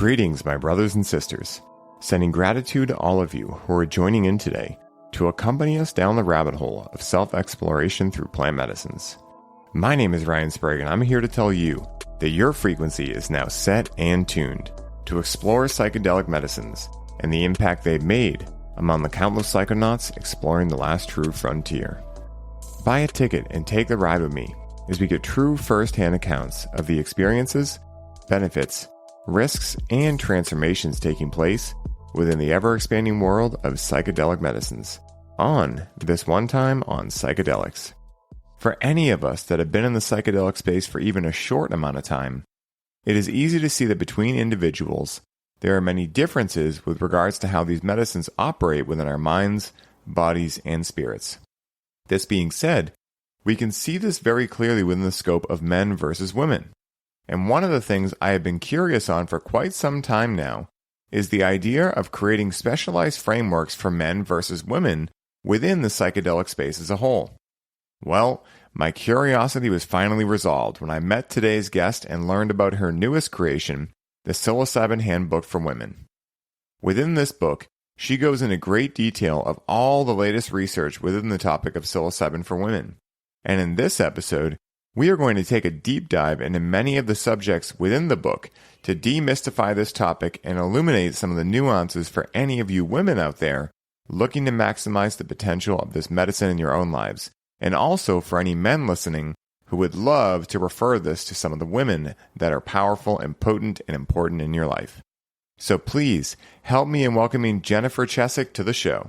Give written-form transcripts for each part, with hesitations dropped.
Greetings, my brothers and sisters. Sending gratitude to all of you who are joining in today to accompany us down the rabbit hole of self-exploration through plant medicines. My name is Ryan Sprague, and I'm here to tell you that your frequency is now set and tuned to explore psychedelic medicines and the impact they've made among the countless psychonauts exploring the last true frontier. Buy a ticket and take the ride with me as we get true first-hand accounts of the experiences, benefits, risks, and transformations taking place within the ever-expanding world of psychedelic medicines on This One Time on Psychedelics. For any of us that have been in the psychedelic space for even a short amount of time, it is easy to see that between individuals, there are many differences with regards to how these medicines operate within our minds, bodies, and spirits. This being said, we can see this very clearly within the scope of men versus women. And one of the things I have been curious on for quite some time now is the idea of creating specialized frameworks for men versus women within the psychedelic space as a whole. Well, my curiosity was finally resolved when I met today's guest and learned about her newest creation, the Psilocybin Handbook for Women. Within this book, she goes into great detail of all the latest research within the topic of psilocybin for women. And in this episode, we are going to take a deep dive into many of the subjects within the book to demystify this topic and illuminate some of the nuances for any of you women out there looking to maximize the potential of this medicine in your own lives, and also for any men listening who would love to refer this to some of the women that are powerful and potent and important in your life. So please help me in welcoming Jennifer Chesak to the show.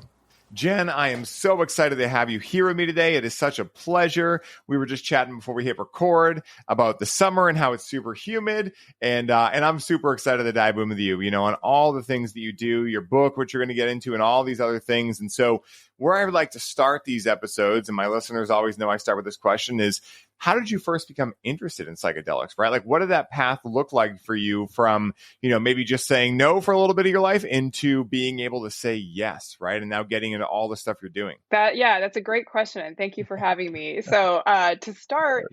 Jen, I am so excited to have you here with me today. It is such a pleasure. We were just chatting before we hit record about the summer and how it's super humid. And I'm super excited to dive in with you, on all the things that you do, your book, which you're going to get into, and all these other things. And so where I would like to start these episodes, and my listeners always know I start with this question, is how did you first become interested in psychedelics, right? Like, what did that path look like for you from, maybe just saying no for a little bit of your life into being able to say yes, right? And now getting into all the stuff you're doing. That's a great question. And thank you for having me. So to start,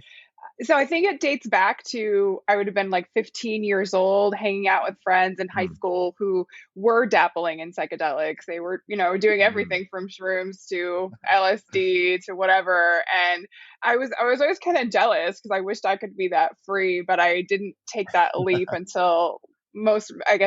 I think it dates back to, I would have been like 15 years old, hanging out with friends in high school who were dabbling in psychedelics. They were, doing everything from shrooms to LSD to whatever. And I was always kind of jealous because I wished I could be that free, but I didn't take that leap until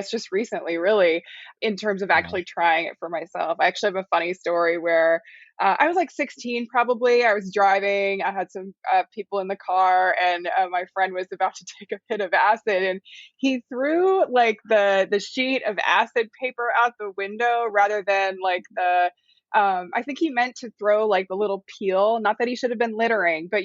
just recently, really, in terms of actually trying it for myself. I actually have a funny story where I was like 16, probably. I was driving. I had some people in the car, and my friend was about to take a hit of acid, and he threw like the sheet of acid paper out the window rather than like the I think he meant to throw like the little peel, not that he should have been littering, but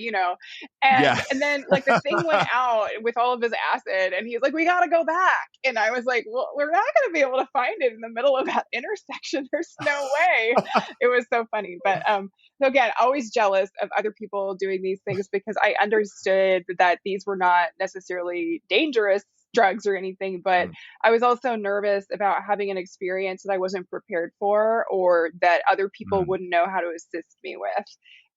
and then like the thing went out with all of his acid, and he's like, we got to go back. And I was like, well, we're not going to be able to find it in the middle of that intersection. There's no way. It was so funny. But so again, always jealous of other people doing these things because I understood that these were not necessarily dangerous drugs or anything, but I was also nervous about having an experience that I wasn't prepared for or that other people wouldn't know how to assist me with.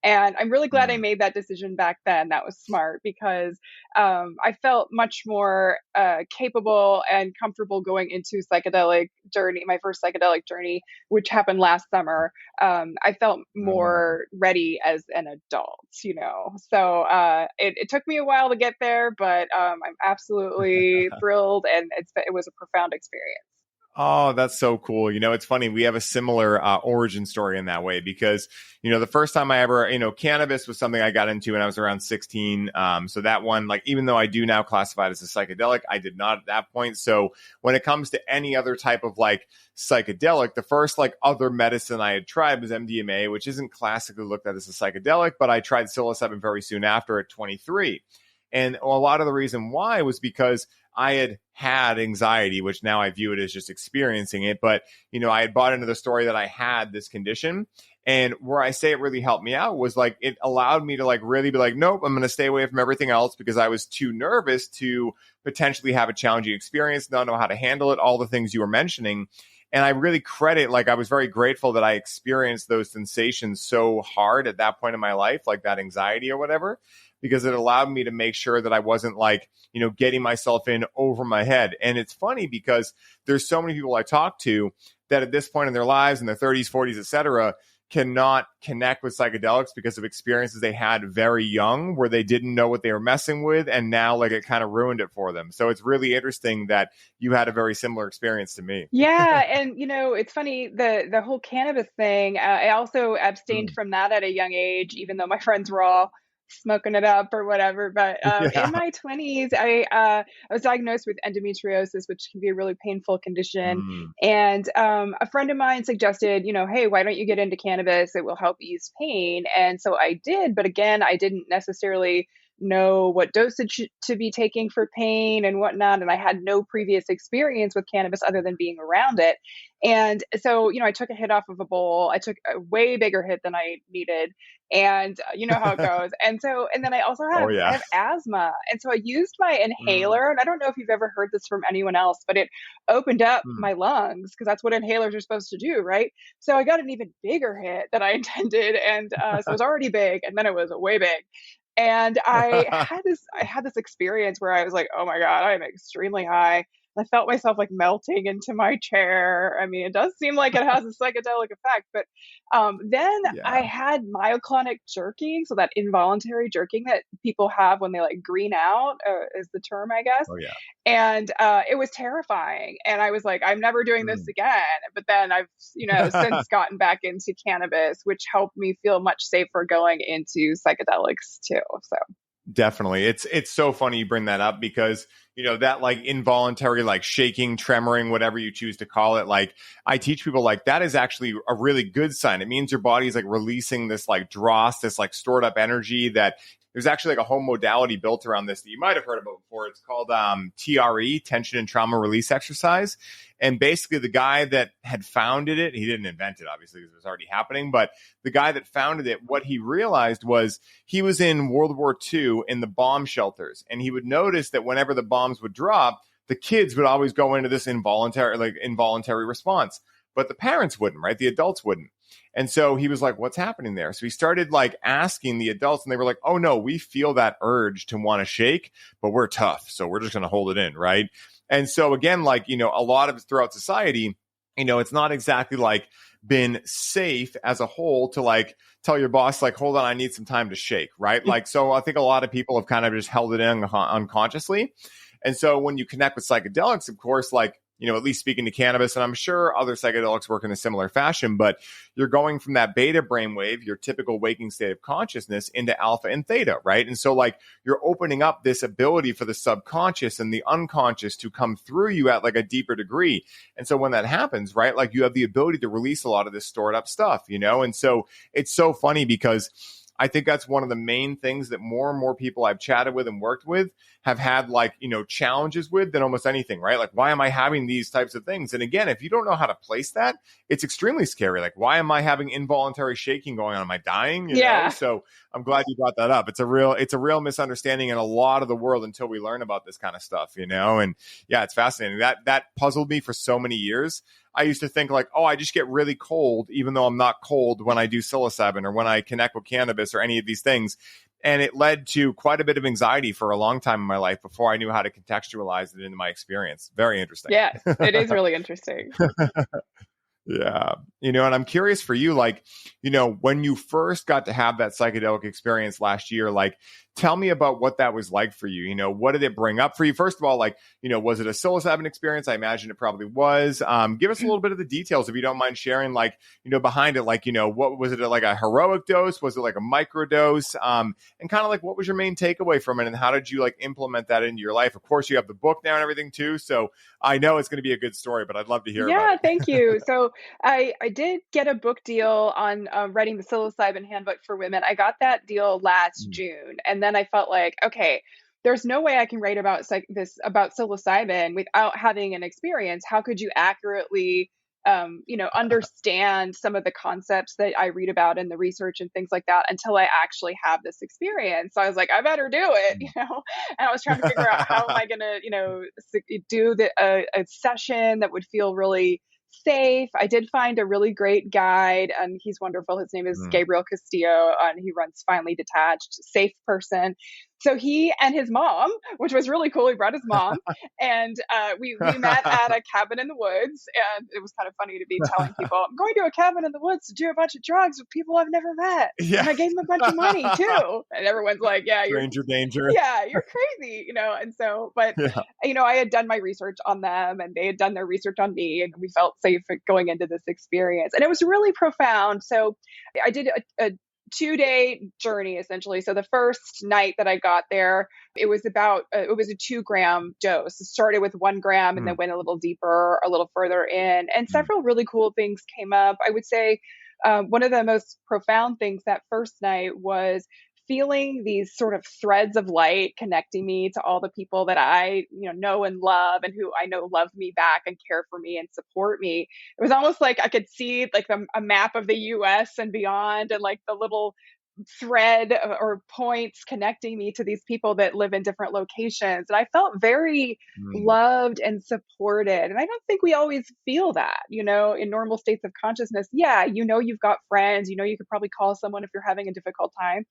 And I'm really glad I made that decision back then. That was smart because I felt much more capable and comfortable going into my first psychedelic journey, which happened last summer. I felt more ready as an adult, So it took me a while to get there, but I'm absolutely thrilled, and it was a profound experience. Oh, that's so cool. It's funny. We have a similar origin story in that way because, the first time I ever, cannabis was something I got into when I was around 16. So that one, like, even though I do now classify it as a psychedelic, I did not at that point. So when it comes to any other type of like psychedelic, the first like other medicine I had tried was MDMA, which isn't classically looked at as a psychedelic, but I tried psilocybin very soon after at 23. And a lot of the reason why was because I had anxiety, which now I view it as just experiencing it. But, I had bought into the story that I had this condition. And where I say it really helped me out was like, it allowed me to like really be like, nope, I'm going to stay away from everything else because I was too nervous to potentially have a challenging experience, not know how to handle it, all the things you were mentioning. And I really I was very grateful that I experienced those sensations so hard at that point in my life, like that anxiety or whatever. because it allowed me to make sure that I wasn't like, getting myself in over my head. And it's funny because there's so many people I talk to that at this point in their lives, in their 30s, 40s, et cetera, cannot connect with psychedelics because of experiences they had very young where they didn't know what they were messing with. And now like it kind of ruined it for them. So it's really interesting that you had a very similar experience to me. Yeah, and it's funny, the whole cannabis thing. I also abstained Mm. from that at a young age, even though my friends were all smoking it up or whatever. But in Yeah. my 20s, I was diagnosed with endometriosis, which can be a really painful condition. Mm. And a friend of mine suggested, hey, why don't you get into cannabis? It will help ease pain. And so I did, but again, I didn't necessarily know what dosage to be taking for pain and whatnot. And I had no previous experience with cannabis other than being around it. And so, I took a hit off of a bowl. I took a way bigger hit than I needed. And you know how it goes. And then I also Oh, I yeah. have asthma. And so I used my Mm. inhaler. And I don't know if you've ever heard this from anyone else, but it opened up Mm. my lungs because that's what inhalers are supposed to do, right? So I got an even bigger hit than I intended. And so it was already big. And then it was way big. And I had this experience where I was like, "Oh my God, I'm extremely high." I felt myself like melting into my chair. I mean, it does seem like it has a psychedelic effect, but then I Yeah. had myoclonic jerking, so that involuntary jerking that people have when they like green out is the term, I guess. Oh, yeah. And it was terrifying. And I was like, I'm never doing this Mm. again. But then I've, since gotten back into cannabis, which helped me feel much safer going into psychedelics too. So Definitely. It's so funny you bring that up because, that like involuntary, like shaking, tremoring, whatever you choose to call it. Like I teach people like that is actually a really good sign. It means your body is like releasing this like dross, this like stored up energy that there's actually like a whole modality built around this that you might have heard about before. It's called TRE, tension and trauma release exercise. And basically the guy that had founded it, he didn't invent it, obviously, because it was already happening. But the guy that founded it, what he realized was he was in World War II in the bomb shelters. And he would notice that whenever the bombs would drop, the kids would always go into this involuntary response. But the parents wouldn't, right? The adults wouldn't. And so he was like, what's happening there? So he started like asking the adults and they were like, oh no, we feel that urge to want to shake, but we're tough. So we're just going to hold it in. Right. And so again, like, a lot of it throughout society, it's not exactly like been safe as a whole to like tell your boss, like, hold on, I need some time to shake. Right. Like, so I think a lot of people have kind of just held it in unconsciously. And so when you connect with psychedelics, of course, like, at least speaking to cannabis, and I'm sure other psychedelics work in a similar fashion, but you're going from that beta brainwave, your typical waking state of consciousness, into alpha and theta, right? And so like you're opening up this ability for the subconscious and the unconscious to come through you at like a deeper degree. And so when that happens, right, like you have the ability to release a lot of this stored up stuff, And so it's so funny because I think that's one of the main things that more and more people I've chatted with and worked with have had like, challenges with than almost anything, right? Like, why am I having these types of things? And again, if you don't know how to place that, it's extremely scary. Like, why am I having involuntary shaking going on? Am I dying? yeah. So I'm glad you brought that up. It's a real misunderstanding in a lot of the world until we learn about this kind of stuff, and yeah, it's fascinating. That puzzled me for so many years. I used to think like, oh, I just get really cold, even though I'm not cold when I do psilocybin or when I connect with cannabis or any of these things. And it led to quite a bit of anxiety for a long time in my life before I knew how to contextualize it into my experience. Very interesting. Yes, it is really interesting. Yeah. And I'm curious for you, like, when you first got to have that psychedelic experience last year, like, tell me about what that was like for you. What did it bring up for you? First of all, like, was it a psilocybin experience? I imagine it probably was. Give us a little bit of the details if you don't mind sharing, like, behind it, like, what was it, like a heroic dose? Was it like a micro dose? And kind of like, what was your main takeaway from it? And how did you like implement that into your life? Of course, you have the book now and everything too. So I know it's going to be a good story, but I'd love to hear about Yeah, it. thank you. So I did get a book deal on writing the Psilocybin Handbook for Women. I got that deal last June, and then I felt like, okay, there's no way I can write about about psilocybin without having an experience. How could you accurately, understand some of the concepts that I read about in the research and things like that until I actually have this experience? So I was like, I better do it, And I was trying to figure out how am I going to, do a session that would feel really safe. I did find a really great guide, and he's wonderful. His name is Mm. Gabriel Castillo, and he runs Finally Detached, safe person. So he and his mom, which was really cool, he brought his mom, and we met at a cabin in the woods, and it was kind of funny to be telling people, I'm going to a cabin in the woods to do a bunch of drugs with people I've never met. Yeah. And I gave them a bunch of money too. And everyone's like, Stranger danger. you're crazy, and so, but Yeah. I had done my research on them and they had done their research on me, and we felt safe going into this experience. And it was really profound. So I did a 2-day journey essentially. So the first night that I got there, it was a 2-gram dose. It started with 1 gram and then Mm. went a little deeper, a little further in, and Mm. several really cool things came up. I would say one of the most profound things that first night was feeling these sort of threads of light connecting me to all the people that I, know and love, and who I know love me back and care for me and support me. It was almost like I could see like a map of the US and beyond, and like the little thread or points connecting me to these people that live in different locations. And I felt very Mm. loved and supported. And I don't think we always feel that, in normal states of consciousness. Yeah, you've got friends, you could probably call someone if you're having a difficult time.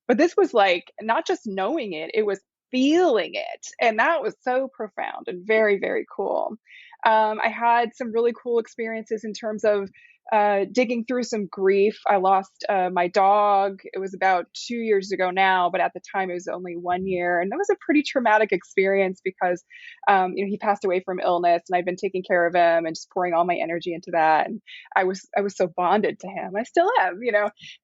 But this was like not just knowing it, it was feeling it. And that was so profound and very, very cool. I had some really cool experiences in terms of digging through some grief. I lost my dog. It was about 2 years ago now, but at the time it was only 1 year. And that was a pretty traumatic experience because, he passed away from illness, and I've been taking care of him and just pouring all my energy into that. And I was so bonded to him. I still am.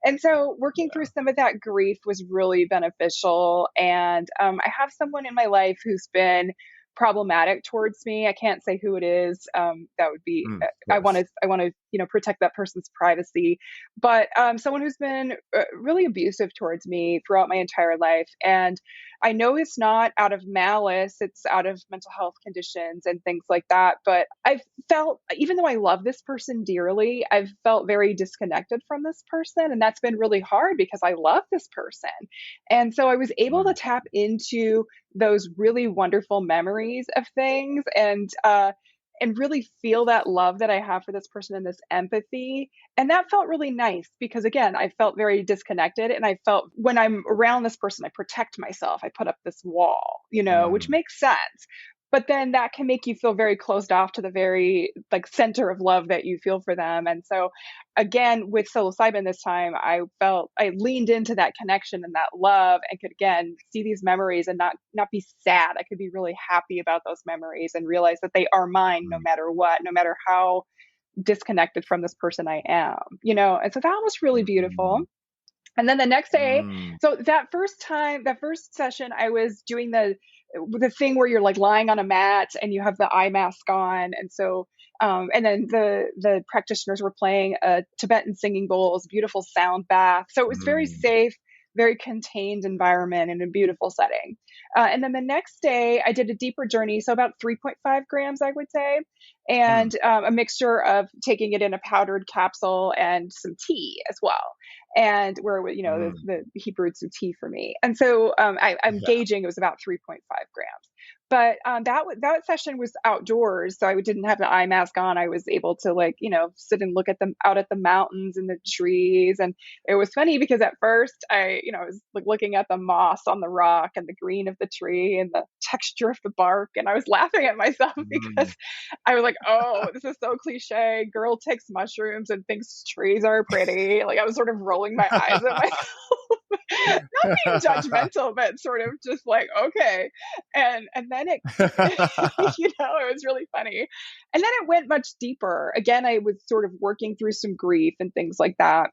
And so working through some of that grief was really beneficial. And I have someone in my life who's been problematic towards me. I can't say who it is. That would be, Mm. Of I want course. to, protect that person's privacy. But someone who's been really abusive towards me throughout my entire life. And I know it's not out of malice, it's out of mental health conditions and things like that. But I've felt, even though I love this person dearly, I've felt very disconnected from this person. And that's been really hard because I love this person. And so I was able to Mm. tap into those really wonderful memories of things, and really feel that love that I have for this person and this empathy. And that felt really nice because, again, I felt very disconnected. And I felt when I'm around this person, I protect myself. I put up this wall, which Mm. makes sense. But then that can make you feel very closed off to the very like center of love that you feel for them. And so again, with psilocybin this time, I felt I leaned into that connection and that love, and could again see these memories and not be sad. I could be really happy about those memories and realize that they are mine no Mm. matter what, no matter how disconnected from this person I am. And so that was really beautiful. Mm. And then the next day, Mm. so that first session, I was doing the thing where you're like lying on a mat and you have the eye mask on. And so, and then the practitioners were playing a Tibetan singing bowl. It was a beautiful sound bath. So it was very Mm. safe, very contained environment in a beautiful setting. And then the next day I did a deeper journey. So about 3.5 grams, I would say, Mm. and a mixture of taking it in a powdered capsule and some tea as well. And where Mm. he brewed some tea for me, and so I'm Yeah. gauging it was about 3.5 grams. But that session was outdoors, so I didn't have the eye mask on. I was able to sit and look at them out at the mountains and the trees, and it was funny because at first I was like looking at the moss on the rock and the green of the tree and the texture of the bark, and I was laughing at myself Mm. because I was like, oh, this is so cliche. Girl takes mushrooms and thinks trees are pretty. Like I was sort of rolling my eyes at myself, not being judgmental, but sort of just like, okay. And then it was really funny. And then it went much deeper. Again, I was sort of working through some grief and things like that.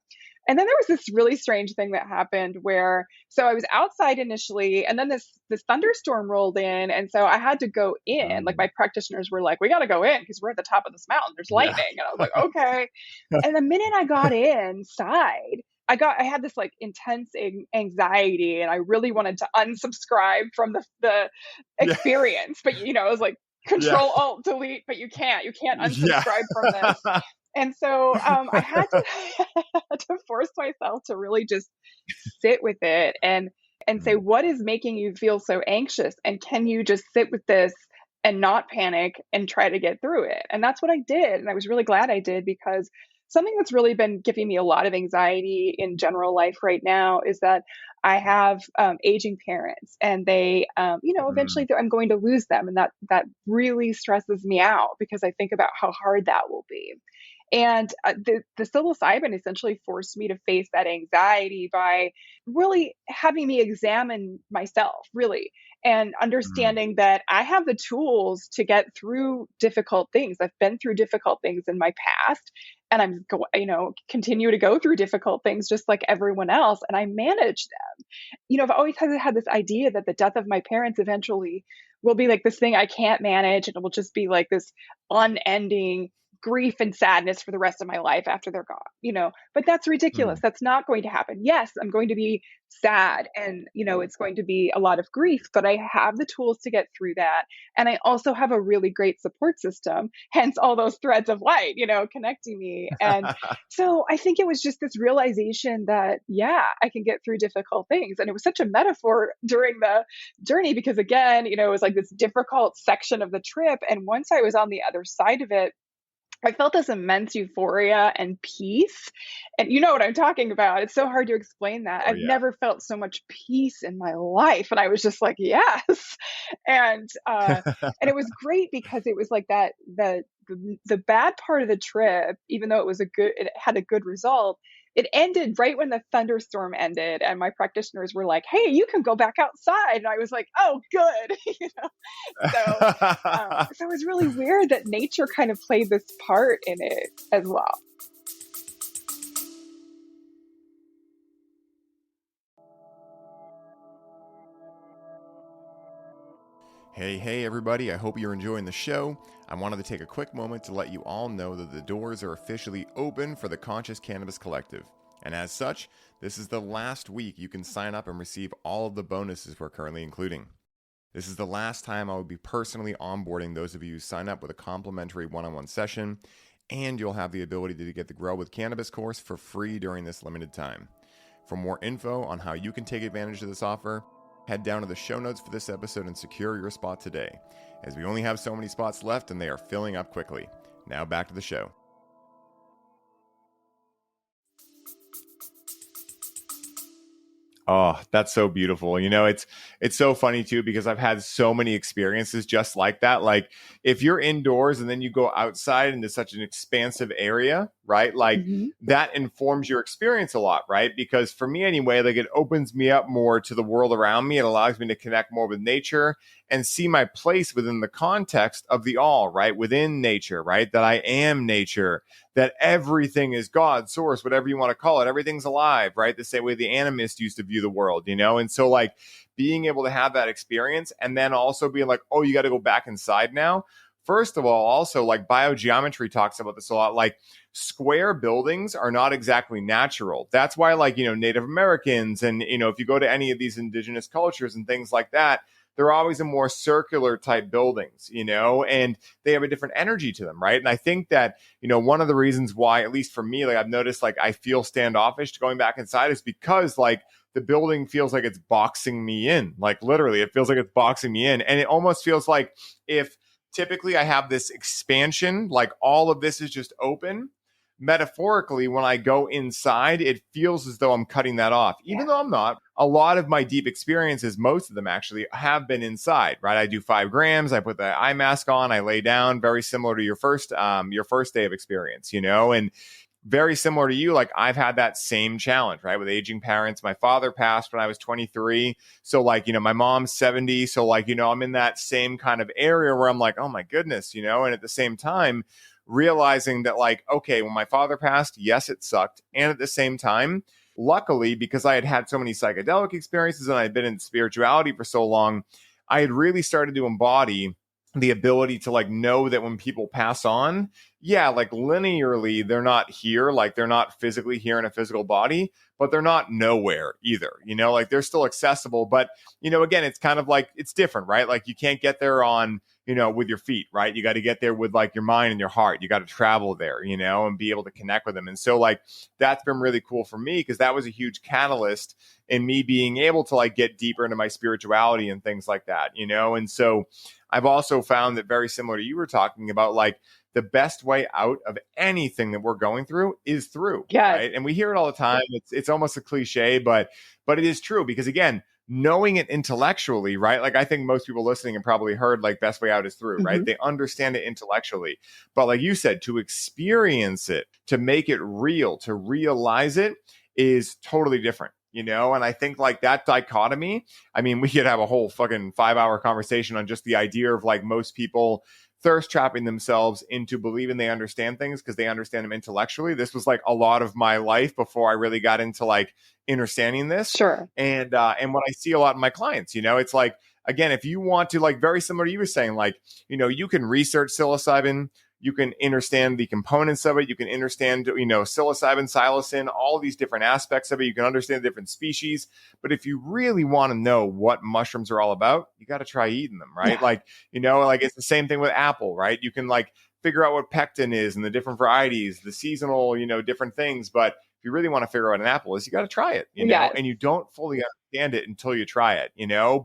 And then there was this really strange thing that happened where, so I was outside initially, and then this thunderstorm rolled in, and so I had to go in. Like Mm. my practitioners were like, "We got to go in because we're at the top of this mountain. There's Yeah. lightning." And I was like, "Okay." And the minute I got inside, I had this like intense anxiety, and I really wanted to unsubscribe from the Yeah. experience. But it was like Yeah. Control Alt Delete, but you can't Yeah. unsubscribe from this. And so I had to had to force myself to really just sit with it and say, Mm. what is making you feel so anxious? And can you just sit with this and not panic and try to get through it. And that's what I did. And I was really glad I did, because something that's really been giving me a lot of anxiety in general life right now is that I have aging parents, and they, eventually I'm going to lose them. And that really stresses me out, because I think about how hard that will be. And the psilocybin essentially forced me to face that anxiety by really having me examine myself, really, and Mm. understanding that I have the tools to get through difficult things. I've been through difficult things in my past, and continue to go through difficult things just like everyone else, and I manage them. I've always had this idea that the death of my parents eventually will be like this thing I can't manage, and it will just be like this unending grief and sadness for the rest of my life after they're gone. But that's ridiculous. Mm. That's not going to happen. Yes, I'm going to be sad, and it's going to be a lot of grief, but I have the tools to get through that. And I also have a really great support system, hence all those threads of light, connecting me. And so I think it was just this realization that, yeah, I can get through difficult things. And it was such a metaphor during the journey, because again, it was like this difficult section of the trip. And once I was on the other side of it, I felt this immense euphoria and peace. And you know what I'm talking about. It's so hard to explain that. Oh, I've yeah. never felt so much peace in my life. And I was just like, yes. And and it was great, because it was like that the bad part of the trip, even though it had a good result, it ended right when the thunderstorm ended, and my practitioners were like, "Hey, you can go back outside." And I was like, "Oh, good." So so it was really weird that nature kind of played this part in it as well. Hey, everybody. I hope you're enjoying the show. I wanted to take a quick moment to let you all know that the doors are officially open for the Conscious Cannabis Collective. And as such, this is the last week you can sign up and receive all of the bonuses we're currently including. This is the last time I will be personally onboarding those of you who sign up with a complimentary one-on-one session, and you'll have the ability to get the Grow with Cannabis course for free during this limited time. For more info on how you can take advantage of this offer, head down to the show notes for this episode and secure your spot today, as we only have so many spots left and they are filling up quickly. Now back to the show. Oh, that's so beautiful. It's so funny too, because I've had so many experiences just like that. Like if you're indoors and then you go outside into such an expansive area, right? Like Hmm. that informs your experience a lot, right? Because for me anyway, like it opens me up more to the world around me. It allows me to connect more with nature and see my place within the context of the all, right? Within nature, right? That I am nature, that everything is God, source, whatever you want to call it. Everything's alive, right? The same way the animists used to view the world, And so like being able to have that experience and then also being like, oh, you got to go back inside now. First of all, also like biogeometry talks about this a lot. Like square buildings are not exactly natural. That's why like, Native Americans and, if you go to any of these indigenous cultures and things like that, they're always in more circular type buildings, and they have a different energy to them, right? And I think that, one of the reasons why, at least for me, like I've noticed, like I feel standoffish to going back inside is because like the building feels like it's boxing me in. Like literally, it feels like it's boxing me in. And it almost feels like if typically I have this expansion, like all of this is just open. Metaphorically, when I go inside, it feels as though I'm cutting that off, even Yeah. though I'm not. A lot of my deep experiences, most of them actually have been inside, right? I do 5 grams. I put the eye mask on. I lay down, very similar to your first day of experience, and very similar to you. Like I've had that same challenge, right? With aging parents. My father passed when I was 23. So like, my mom's 70. So like, I'm in that same kind of area where I'm like, oh my goodness, and at the same time, realizing that like, okay, when my father passed, yes, it sucked. And at the same time, luckily, because I had had so many psychedelic experiences and I'd been in spirituality for so long, I had really started to embody the ability to like know that when people pass on, yeah, like linearly, they're not here. Like they're not physically here in a physical body, but they're not nowhere either. Like they're still accessible. But, again, it's kind of like it's different, right? Like you can't get there on, with your feet, right? You got to get there with like your mind and your heart. You got to travel there, and be able to connect with them. And so like that's been really cool for me because that was a huge catalyst in me being able to like get deeper into my spirituality and things like that, And so I've also found that very similar to you were talking about, like, the best way out of anything that we're going through is through, Yes. right? And we hear it all the time. It's almost a cliche, but it is true because again, knowing it intellectually, right? Like I think most people listening have probably heard like best way out is through, right? They understand it intellectually, but like you said, to experience it, to make it real, to realize it is totally different. And I think like that dichotomy, I mean, we could have a whole fucking 5-hour conversation on just the idea of like most people thirst trapping themselves into believing they understand things because they understand them intellectually. This was like a lot of my life before I really got into like understanding this. Sure. And what I see a lot in my clients, it's like, again, if you want to, like, very similar to you were saying, like, you can research psilocybin, you can understand the components of it. You can understand, psilocybin, psilocin, all these different aspects of it. You can understand the different species. But if you really want to know what mushrooms are all about, you got to try eating them, right? Yeah. Like, like it's the same thing with apple, right? You can like figure out what pectin is and the different varieties, the seasonal, different things. But if you really want to figure out what an apple is, you got to try it, Yes. and you don't fully understand it until you try it,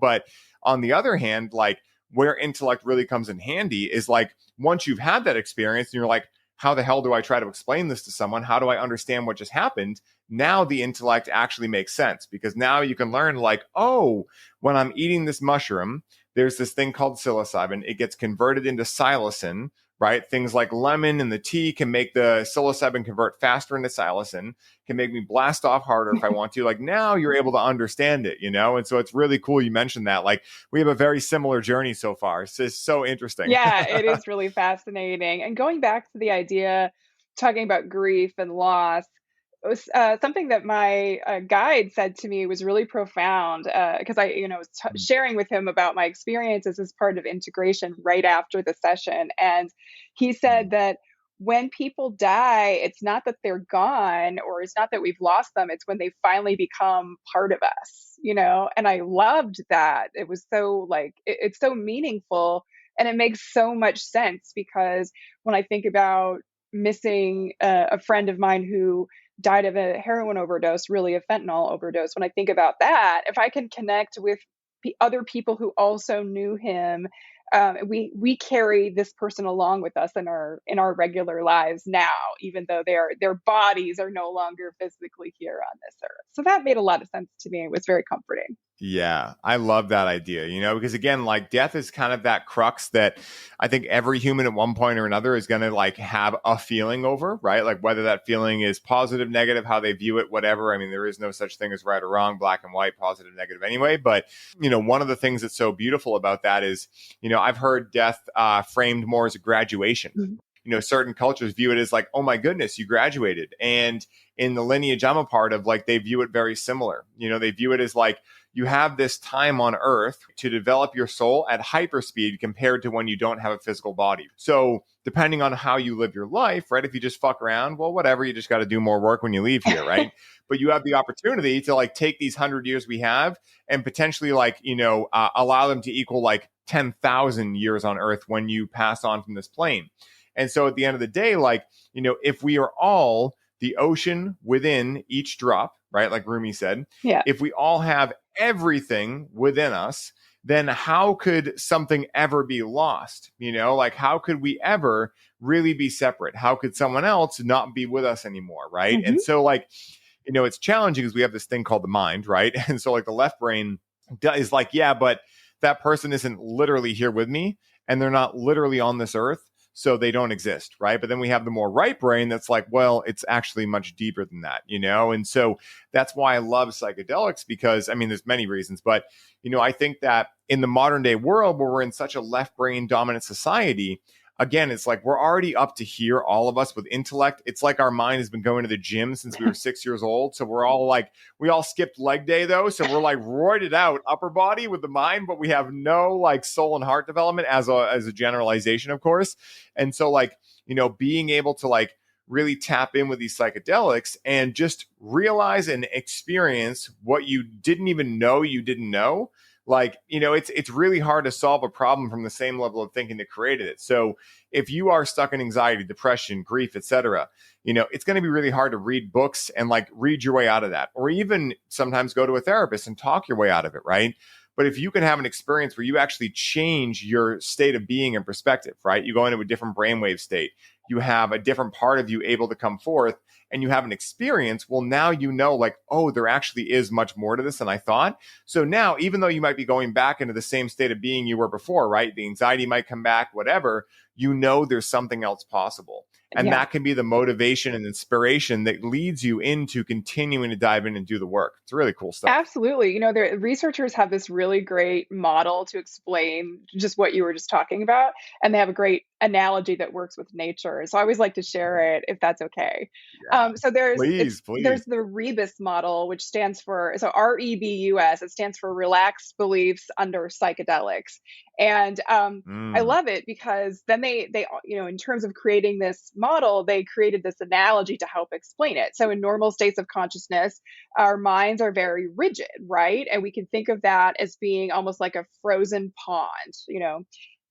But on the other hand, like, where intellect really comes in handy is like once you've had that experience and you're like, how the hell do I try to explain this to someone? How do I understand what just happened? Now the intellect actually makes sense because now you can learn like, oh, when I'm eating this mushroom, there's this thing called psilocybin. It gets converted into psilocin, right? Things like lemon and the tea can make the psilocybin convert faster into psilocin, can make me blast off harder if I want to. Like now you're able to understand it, And so it's really cool you mentioned that. Like we have a very similar journey so far. It's so interesting. Yeah, it is really fascinating. And going back to the idea, talking about grief and loss, it was something that my guide said to me was really profound because I, was sharing with him about my experiences as part of integration right after the session. And he said that when people die, it's not that they're gone or it's not that we've lost them. It's when they finally become part of us, and I loved that. It was so like, it's so meaningful and it makes so much sense because when I think about missing a friend of mine who died of a heroin overdose, really a fentanyl overdose. When I think about that, if I can connect with other people who also knew him, we carry this person along with us in our regular lives now, even though their bodies are no longer physically here on this earth. So that made a lot of sense to me. It was very comforting. Yeah, I love that idea, because again, like death is kind of that crux that I think every human at one point or another is going to like have a feeling over, right? Like whether that feeling is positive, negative, how they view it, whatever. I mean, there is no such thing as right or wrong, black and white, positive, negative anyway. But, one of the things that's so beautiful about that is, I've heard death framed more as a graduation. Mm-hmm. Certain cultures view it as like, oh my goodness, you graduated. And in the lineage I'm a part of, like they view it very similar. They view it as like, you have this time on earth to develop your soul at hyperspeed compared to when you don't have a physical body. So depending on how you live your life, right? If you just fuck around, well, whatever, you just got to do more work when you leave here, right? But you have the opportunity to like take these 100 years we have and potentially like, allow them to equal like 10,000 years on earth when you pass on from this plane. And so at the end of the day, like, if we are all the ocean within each drop, right? Like Rumi said, yeah. If we all have everything within us, then how could something ever be lost? Like how could we ever really be separate? How could someone else not be with us anymore? Right. Mm-hmm. And so like, it's challenging because we have this thing called the mind, right? And so like the left brain is like, yeah, but that person isn't literally here with me and they're not literally on this earth. So they don't exist, right? But then we have the more right brain that's like, well, it's actually much deeper than that, And so that's why I love psychedelics because, I mean, there's many reasons, but, I think that in the modern day world where we're in such a left brain dominant society, again, it's like we're already up to here, all of us with intellect. It's like our mind has been going to the gym since we were 6 years old. So we're all like, we all skipped leg day though. So we're like roided out upper body with the mind, but we have no like soul and heart development as a generalization, of course. And so like, being able to like really tap in with these psychedelics and just realize and experience what you didn't even know you didn't know. Like, it's really hard to solve a problem from the same level of thinking that created it. So if you are stuck in anxiety, depression, grief, etc., it's going to be really hard to read books and like read your way out of that, or even sometimes go to a therapist and talk your way out of it, right? But if you can have an experience where you actually change your state of being and perspective, right? You go into a different brainwave state, you have a different part of you able to come forth, and you have an experience. Well, now like, oh, there actually is much more to this than I thought. So now, even though you might be going back into the same state of being you were before, right? The anxiety might come back, whatever, there's something else possible. And that can be the motivation and inspiration that leads you into continuing to dive in and do the work. It's really cool stuff. Absolutely. The researchers have this really great model to explain just what you were just talking about. And they have a great analogy that works with nature. So I always like to share it if that's okay. Yeah. So Please. there's the Rebus model, which stands for, so REBUS, it stands for relaxed beliefs under psychedelics. And I love it because then they, in terms of creating this model, they created this analogy to help explain it. So in normal states of consciousness, our minds are very rigid, right? And we can think of that as being almost like a frozen pond.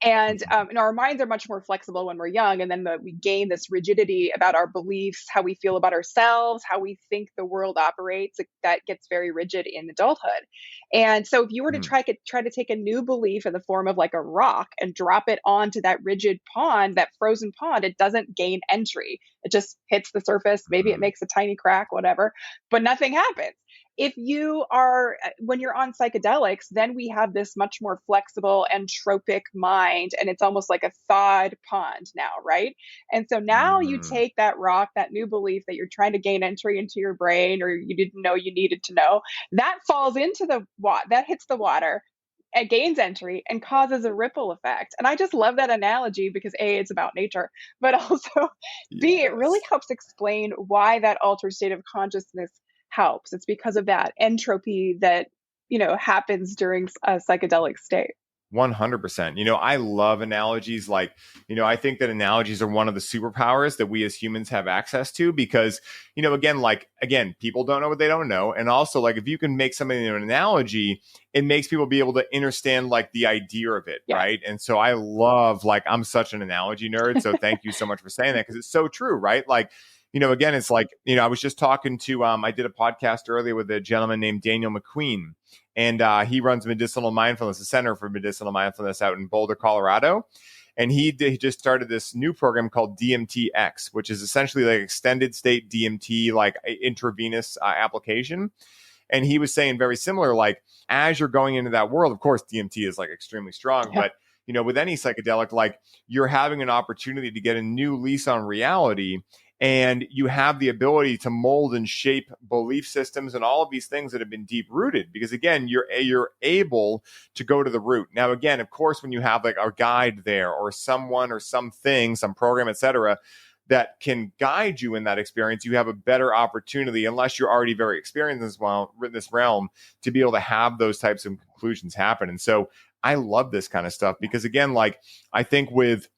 And our minds are much more flexible when we're young. And then we gain this rigidity about our beliefs, how we feel about ourselves, how we think the world operates. That gets very rigid in adulthood. And so if you were to try to take a new belief in the form of like a rock and drop it onto that rigid pond, that frozen pond, it doesn't gain entry. It just hits the surface. Maybe it makes a tiny crack, whatever, but nothing happens. If you are, when you're on psychedelics, then we have this much more flexible entropic mind, and it's almost like a thawed pond now, right? And so now you take that rock, that new belief that you're trying to gain entry into your brain, or you didn't know you needed to know, that falls into the water, that hits the water, it gains entry and causes a ripple effect. And I just love that analogy because A, it's about nature, but also B, it really helps explain why that altered state of consciousness helps. It's because of that entropy that, happens during a psychedelic state. 100%. I love analogies. Like, I think that analogies are one of the superpowers that we as humans have access to because, again, people don't know what they don't know. And also, like, if you can make something into an analogy, it makes people be able to understand, like, the idea of it, right? And so I love, like, I'm such an analogy nerd. So thank you so much for saying that because it's so true, right? Like, again, it's like, I was just talking to, I did a podcast earlier with a gentleman named Daniel McQueen, and he runs Medicinal Mindfulness, the Center for Medicinal Mindfulness out in Boulder, Colorado. And he just started this new program called DMTX, which is essentially like extended state DMT, like intravenous application. And he was saying very similar, like as you're going into that world, of course, DMT is like extremely strong, but with any psychedelic, like you're having an opportunity to get a new lease on reality. And you have the ability to mold and shape belief systems and all of these things that have been deep rooted. Because again, you're able to go to the root. Now, again, of course, when you have like a guide there or someone or something, some program, etc., that can guide you in that experience, you have a better opportunity, unless you're already very experienced in this realm, to be able to have those types of conclusions happen. And so I love this kind of stuff because, again, like I think with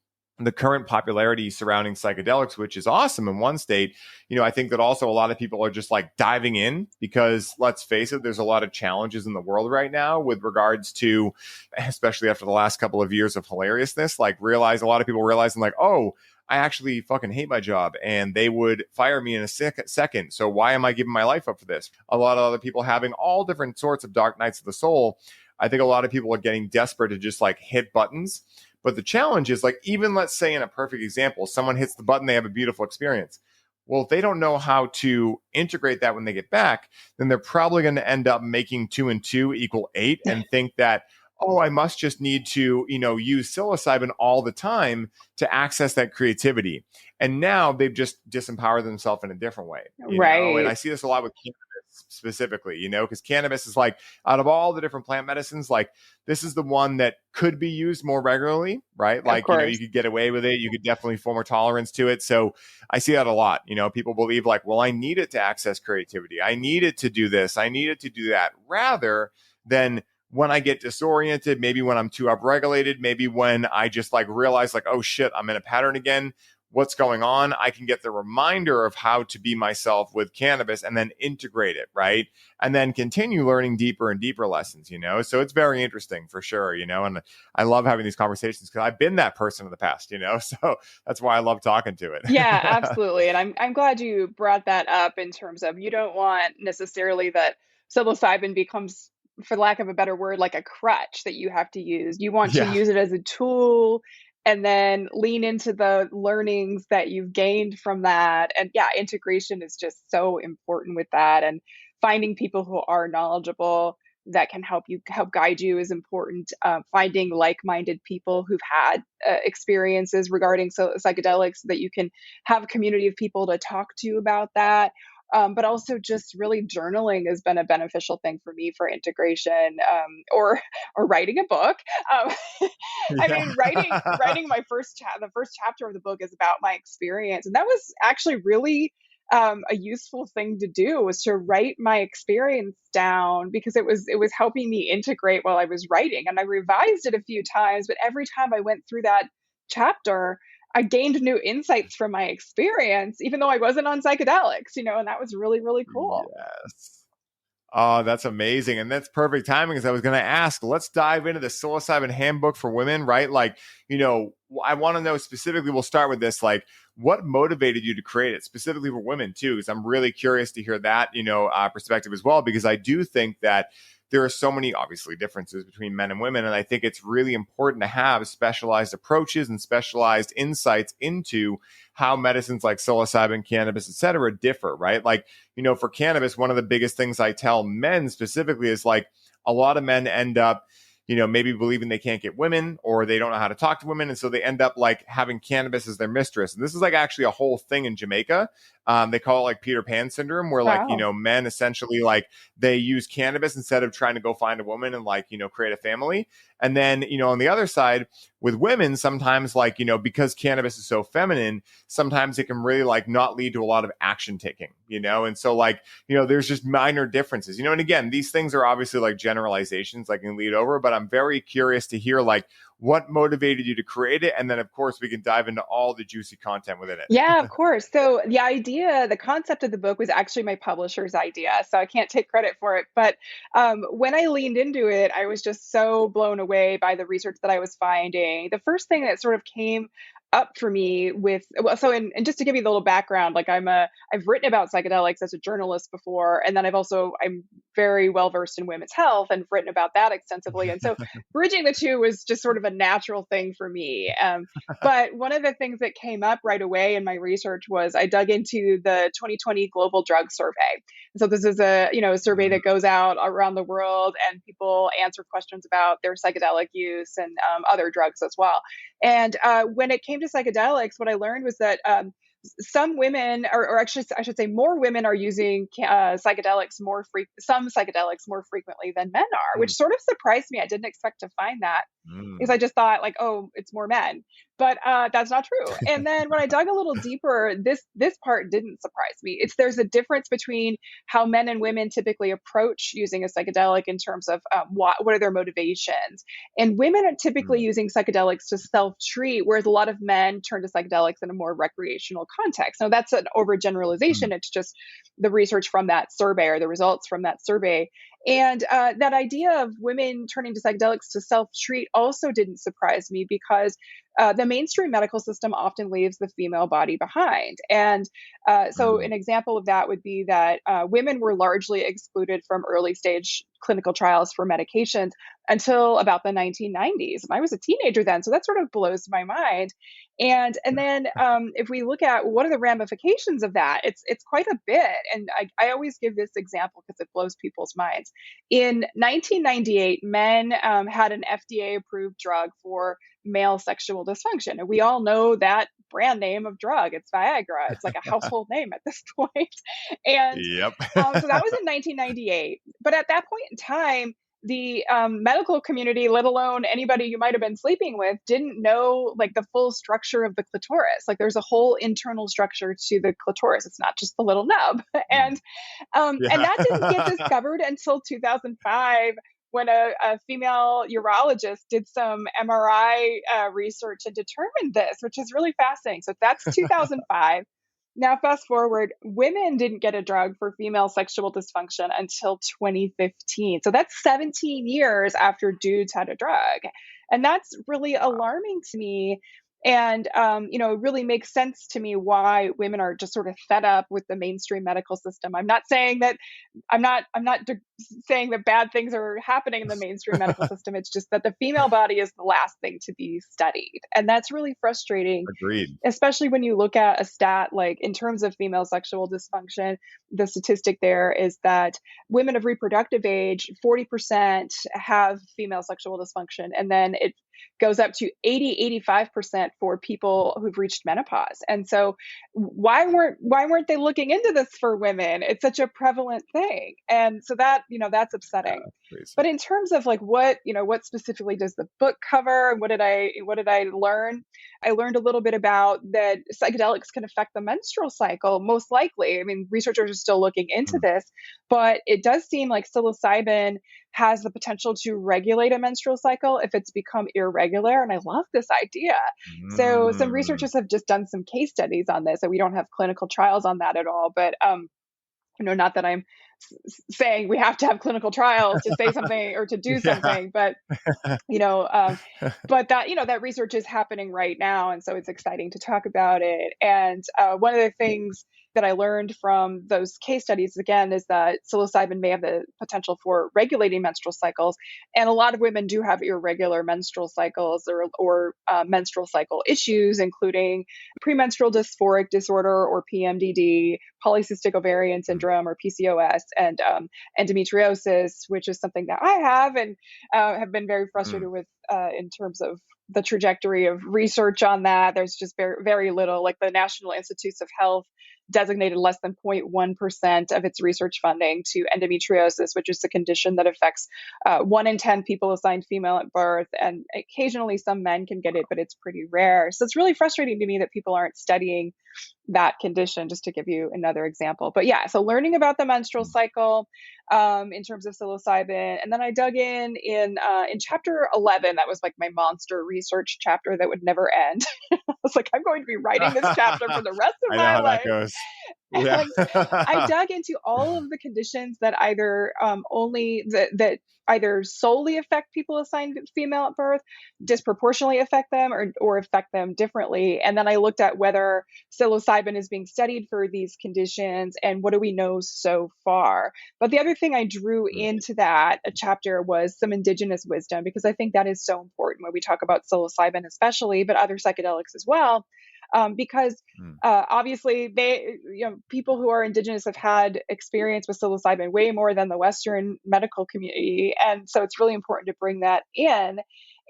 the current popularity surrounding psychedelics, which is awesome in one state, I think that also a lot of people are just like diving in because let's face it, there's a lot of challenges in the world right now with regards to, especially after the last couple of years of hilariousness, like a lot of people realizing like, oh, I actually fucking hate my job and they would fire me in a second. So why am I giving my life up for this? A lot of other people having all different sorts of dark nights of the soul. I think a lot of people are getting desperate to just like hit buttons. But the challenge is like, even let's say in a perfect example, someone hits the button, they have a beautiful experience. Well, if they don't know how to integrate that when they get back, then they're probably going to end up making 2 and 2 equal 8 and think that, oh, I must just need to, use psilocybin all the time to access that creativity. And now they've just disempowered themselves in a different way. Right. And I see this a lot with cannabis. specifically, because cannabis is like, out of all the different plant medicines, like this is the one that could be used more regularly, right? Of Like, you course. could get away with it. You could definitely form more tolerance to it. So I see that a lot. People believe like, well, I need it to access creativity. I need it to do this. I need it to do that, rather than when I get disoriented, maybe when I'm too upregulated, maybe when I just like realize like, oh shit, I'm in a pattern again. What's going on? I can get the reminder of how to be myself with cannabis and then integrate it, right? And then continue learning deeper and deeper lessons, So it's very interesting for sure, and I love having these conversations because I've been that person in the past, So that's why I love talking to it. Yeah, absolutely. And I'm glad you brought that up in terms of you don't want necessarily that psilocybin becomes, for lack of a better word, like a crutch that you have to use. You want to Yeah. use it as a tool and then lean into the learnings that you've gained from that. And yeah, integration is just so important with that. And finding people who are knowledgeable that can help guide you is important. Finding like-minded people who've had experiences regarding psychedelics so that you can have a community of people to talk to about that. But also just really journaling has been a beneficial thing for me for integration, or writing a book. Um, I Yeah. mean, writing the first chapter of the book is about my experience, and that was actually really a useful thing to do, was to write my experience down, because it was helping me integrate while I was writing, and I revised it a few times, but every time I went through that chapter, I gained new insights from my experience, even though I wasn't on psychedelics, and that was really, really cool. Yes. Oh, that's amazing. And that's perfect timing, because I was going to ask, let's dive into the Psilocybin Handbook for Women, right? Like, I want to know specifically, we'll start with this, like, what motivated you to create it specifically for women too? Because I'm really curious to hear that, perspective as well, because I do think that there are so many, obviously, differences between men and women. And I think it's really important to have specialized approaches and specialized insights into how medicines like psilocybin, cannabis, et cetera, differ, right? Like, for cannabis, one of the biggest things I tell men specifically is like, a lot of men end up, maybe believing they can't get women, or they don't know how to talk to women. And so they end up like having cannabis as their mistress. And this is like actually a whole thing in Jamaica. They call it like Peter Pan syndrome, where like, Wow. men essentially like they use cannabis instead of trying to go find a woman and like, create a family. And then, on the other side with women, sometimes like, because cannabis is so feminine, sometimes it can really like not lead to a lot of action taking, and so like, there's just minor differences, and again, these things are obviously like generalizations like can lead over, but I'm very curious to hear like what motivated you to create it. And then of course we can dive into all the juicy content within Yeah, it. of course. So the concept of the book was actually my publisher's idea, so I can't take credit for it. But when I leaned into it, I was just so blown away by the research that I was finding. The first thing that sort of came up for me with, well, so and just to give you the little background, like I've written about psychedelics as a journalist before, and then I'm very well versed in women's health and written about that extensively, and so bridging the two was just sort of a natural thing for me. But one of the things that came up right away in my research was I dug into the 2020 Global Drug Survey. So this is a survey that goes out around the world, and people answer questions about their psychedelic use and other drugs as well. And when it came to psychedelics, what I learned was that some women, or actually I should say more women, are using some psychedelics more frequently than men are, which Mm, sort of surprised me. I didn't expect to find that, because mm, I just thought like, oh, it's more men, but that's not true. And then when I dug a little deeper, this part didn't surprise me. There's a difference between how men and women typically approach using a psychedelic in terms of what are their motivations. And women are typically mm, using psychedelics to self-treat, whereas a lot of men turn to psychedelics in a more recreational context. Now that's an overgeneralization. mm, It's just the research from that survey, or the results from that survey. And that idea of women turning to psychedelics to self treat also didn't surprise me, because the mainstream medical system often leaves the female body behind. And so, mm, an example of that would be that women were largely excluded from early stage clinical trials for medications until about the 1990s. And I was a teenager then, so that sort of blows my mind. And then if we look at what are the ramifications of that, it's quite a bit. And I always give this example because it blows people's minds. In 1998, men had an FDA approved drug for male sexual dysfunction. And we all know that brand name of drug. It's Viagra. It's like a household name at this point. And Yep. so that was in 1998. But at that point in time, the medical community, let alone anybody you might have been sleeping with, didn't know like the full structure of the clitoris. Like there's a whole internal structure to the clitoris. It's not just the little nub. And that didn't get Yeah. discovered until 2005 when a female urologist did some MRI research and determined this, which is really fascinating. So that's 2005. Now, fast forward, women didn't get a drug for female sexual dysfunction until 2015. So that's 17 years after dudes had a drug. And that's really alarming to me. And, it really makes sense to me why women are just sort of fed up with the mainstream medical system. I'm not saying that saying that bad things are happening in the mainstream medical system. It's just that the female body is the last thing to be studied. And that's really frustrating, Agreed. especially when you look at a stat like in terms of female sexual dysfunction. The statistic there is that women of reproductive age, 40% have female sexual dysfunction. And then it goes up to 85% for people who've reached menopause. And so why weren't they looking into this for women? It's such a prevalent thing. And so that's upsetting. Crazy. But in terms of like what specifically does the book cover and what did I learn? I learned a little bit about that psychedelics can affect the menstrual cycle, most likely. I mean, researchers are still looking into this, but it does seem like psilocybin has the potential to regulate a menstrual cycle if it's become irregular. And I love this idea. So some researchers have just done some case studies on this, and we don't have clinical trials on that at all. But not that I'm saying we have to have clinical trials to say something or to do something, but but that research is happening right now, and so it's exciting to talk about it. And one of the things that I learned from those case studies, again, is that psilocybin may have the potential for regulating menstrual cycles. And a lot of women do have irregular menstrual cycles or menstrual cycle issues, including premenstrual dysphoric disorder or PMDD, polycystic ovarian syndrome or PCOS, and endometriosis, which is something that I have and have been very frustrated with in terms of the trajectory of research on that. There's just very, very little. Like the National Institutes of Health designated less than 0.1% of its research funding to endometriosis, which is a condition that affects 1 in 10 people assigned female at birth. And occasionally some men can get it, but it's pretty rare. So it's really frustrating to me that people aren't studying that condition, just to give you another example. But yeah, so learning about the menstrual cycle in terms of psilocybin. And then I dug in chapter 11. That was like my monster research chapter that would never end. I was like, I'm going to be writing this chapter for the rest of I know my how life. that goes. Yeah. And I dug into all of the conditions that either that either solely affect people assigned female at birth, disproportionately affect them, or affect them differently. And then I looked at whether psilocybin is being studied for these conditions and what do we know so far. But the other thing I drew into that chapter was some indigenous wisdom, because I think that is so important when we talk about psilocybin especially, but other psychedelics as well. Because obviously people who are indigenous have had experience with psilocybin way more than the Western medical community. And so it's really important to bring that in.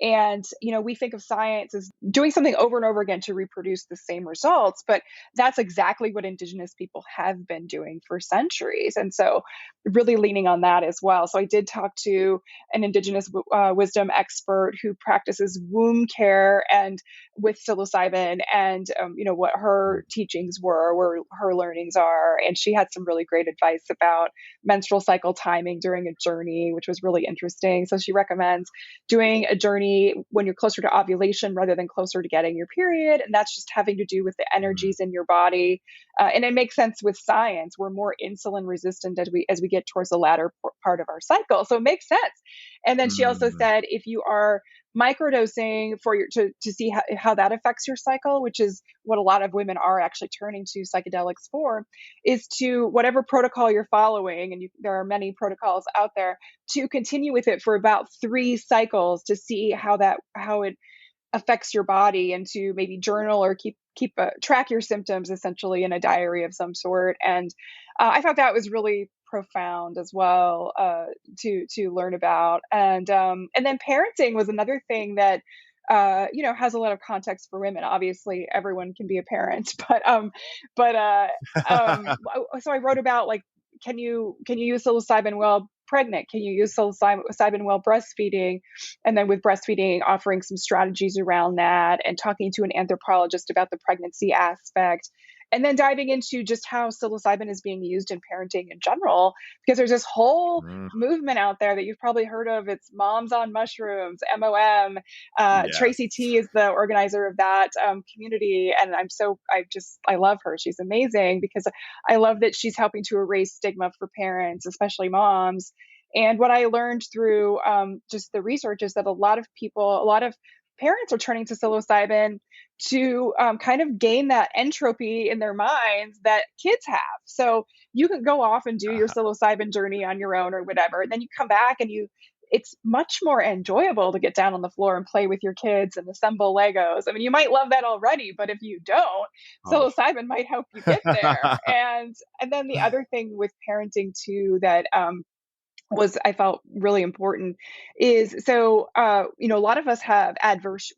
And, we think of science as doing something over and over again to reproduce the same results, but that's exactly what indigenous people have been doing for centuries. And so really leaning on that as well. So I did talk to an indigenous wisdom expert who practices womb care and with psilocybin, and, what her teachings were, where her learnings are. And she had some really great advice about menstrual cycle timing during a journey, which was really interesting. So she recommends doing a journey when you're closer to ovulation rather than closer to getting your period. And that's just having to do with the energies in your body. And it makes sense with science. We're more insulin resistant as we get towards the latter part of our cycle. So it makes sense. And then she also said, if you are microdosing to see how that affects your cycle, which is what a lot of women are actually turning to psychedelics for, is to whatever protocol you're following, and there are many protocols out there, to continue with it for about 3 cycles to see how it affects your body, and to maybe journal or keep track your symptoms essentially in a diary of some sort. And I thought that was really profound as well to learn about. And then parenting was another thing that has a lot of context for women. Obviously, everyone can be a parent, but so I wrote about like, can you use psilocybin while pregnant? Can you use psilocybin while breastfeeding? And then with breastfeeding, offering some strategies around that, and talking to an anthropologist about the pregnancy aspect. And then diving into just how psilocybin is being used in parenting in general, because there's this whole Mm, movement out there that you've probably heard of. It's Moms on Mushrooms, MOM. Tracy yes. T is the organizer of that community, and I love her. She's amazing because I love that she's helping to erase stigma for parents, especially moms. And what I learned through just the research is that a lot of parents are turning to psilocybin to kind of gain that entropy in their minds that kids have. So you can go off and do your psilocybin journey on your own or whatever. And then you come back and it's much more enjoyable to get down on the floor and play with your kids and assemble Legos. I mean, you might love that already, but if you don't, Oh. psilocybin might help you get there. And then the other thing with parenting too that was I felt really important is a lot of us have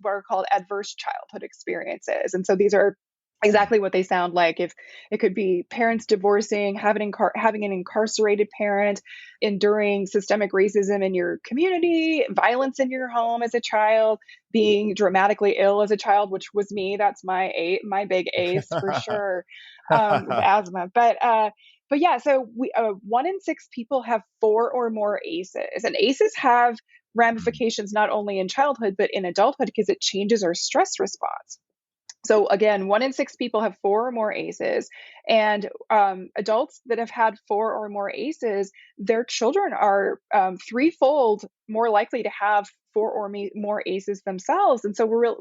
what are called adverse childhood experiences, and so these are exactly what they sound like. If it could be parents divorcing, having an incarcerated parent, enduring systemic racism in your community, violence in your home as a child, being dramatically ill as a child, which was me. That's my big ace for sure, with asthma. But yeah, so 1 in 6 people have 4 or more ACEs, and ACEs have ramifications not only in childhood but in adulthood because it changes our stress response. So again, 1 in 6 people have 4 or more ACEs, and adults that have had 4 or more ACEs, their children are threefold more likely to have more ACEs themselves. And so we're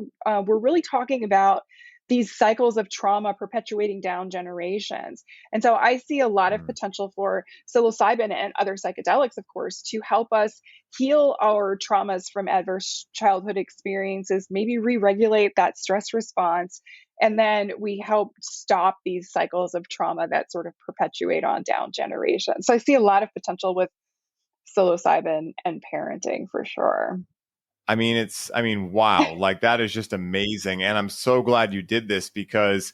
really talking about these cycles of trauma perpetuating down generations. And so I see a lot of Mm. potential for psilocybin and other psychedelics, of course, to help us heal our traumas from adverse childhood experiences, maybe re-regulate that stress response, and then we help stop these cycles of trauma that sort of perpetuate on down generations. So I see a lot of potential with psilocybin and parenting for sure. Wow, like that is just amazing. And I'm so glad you did this because,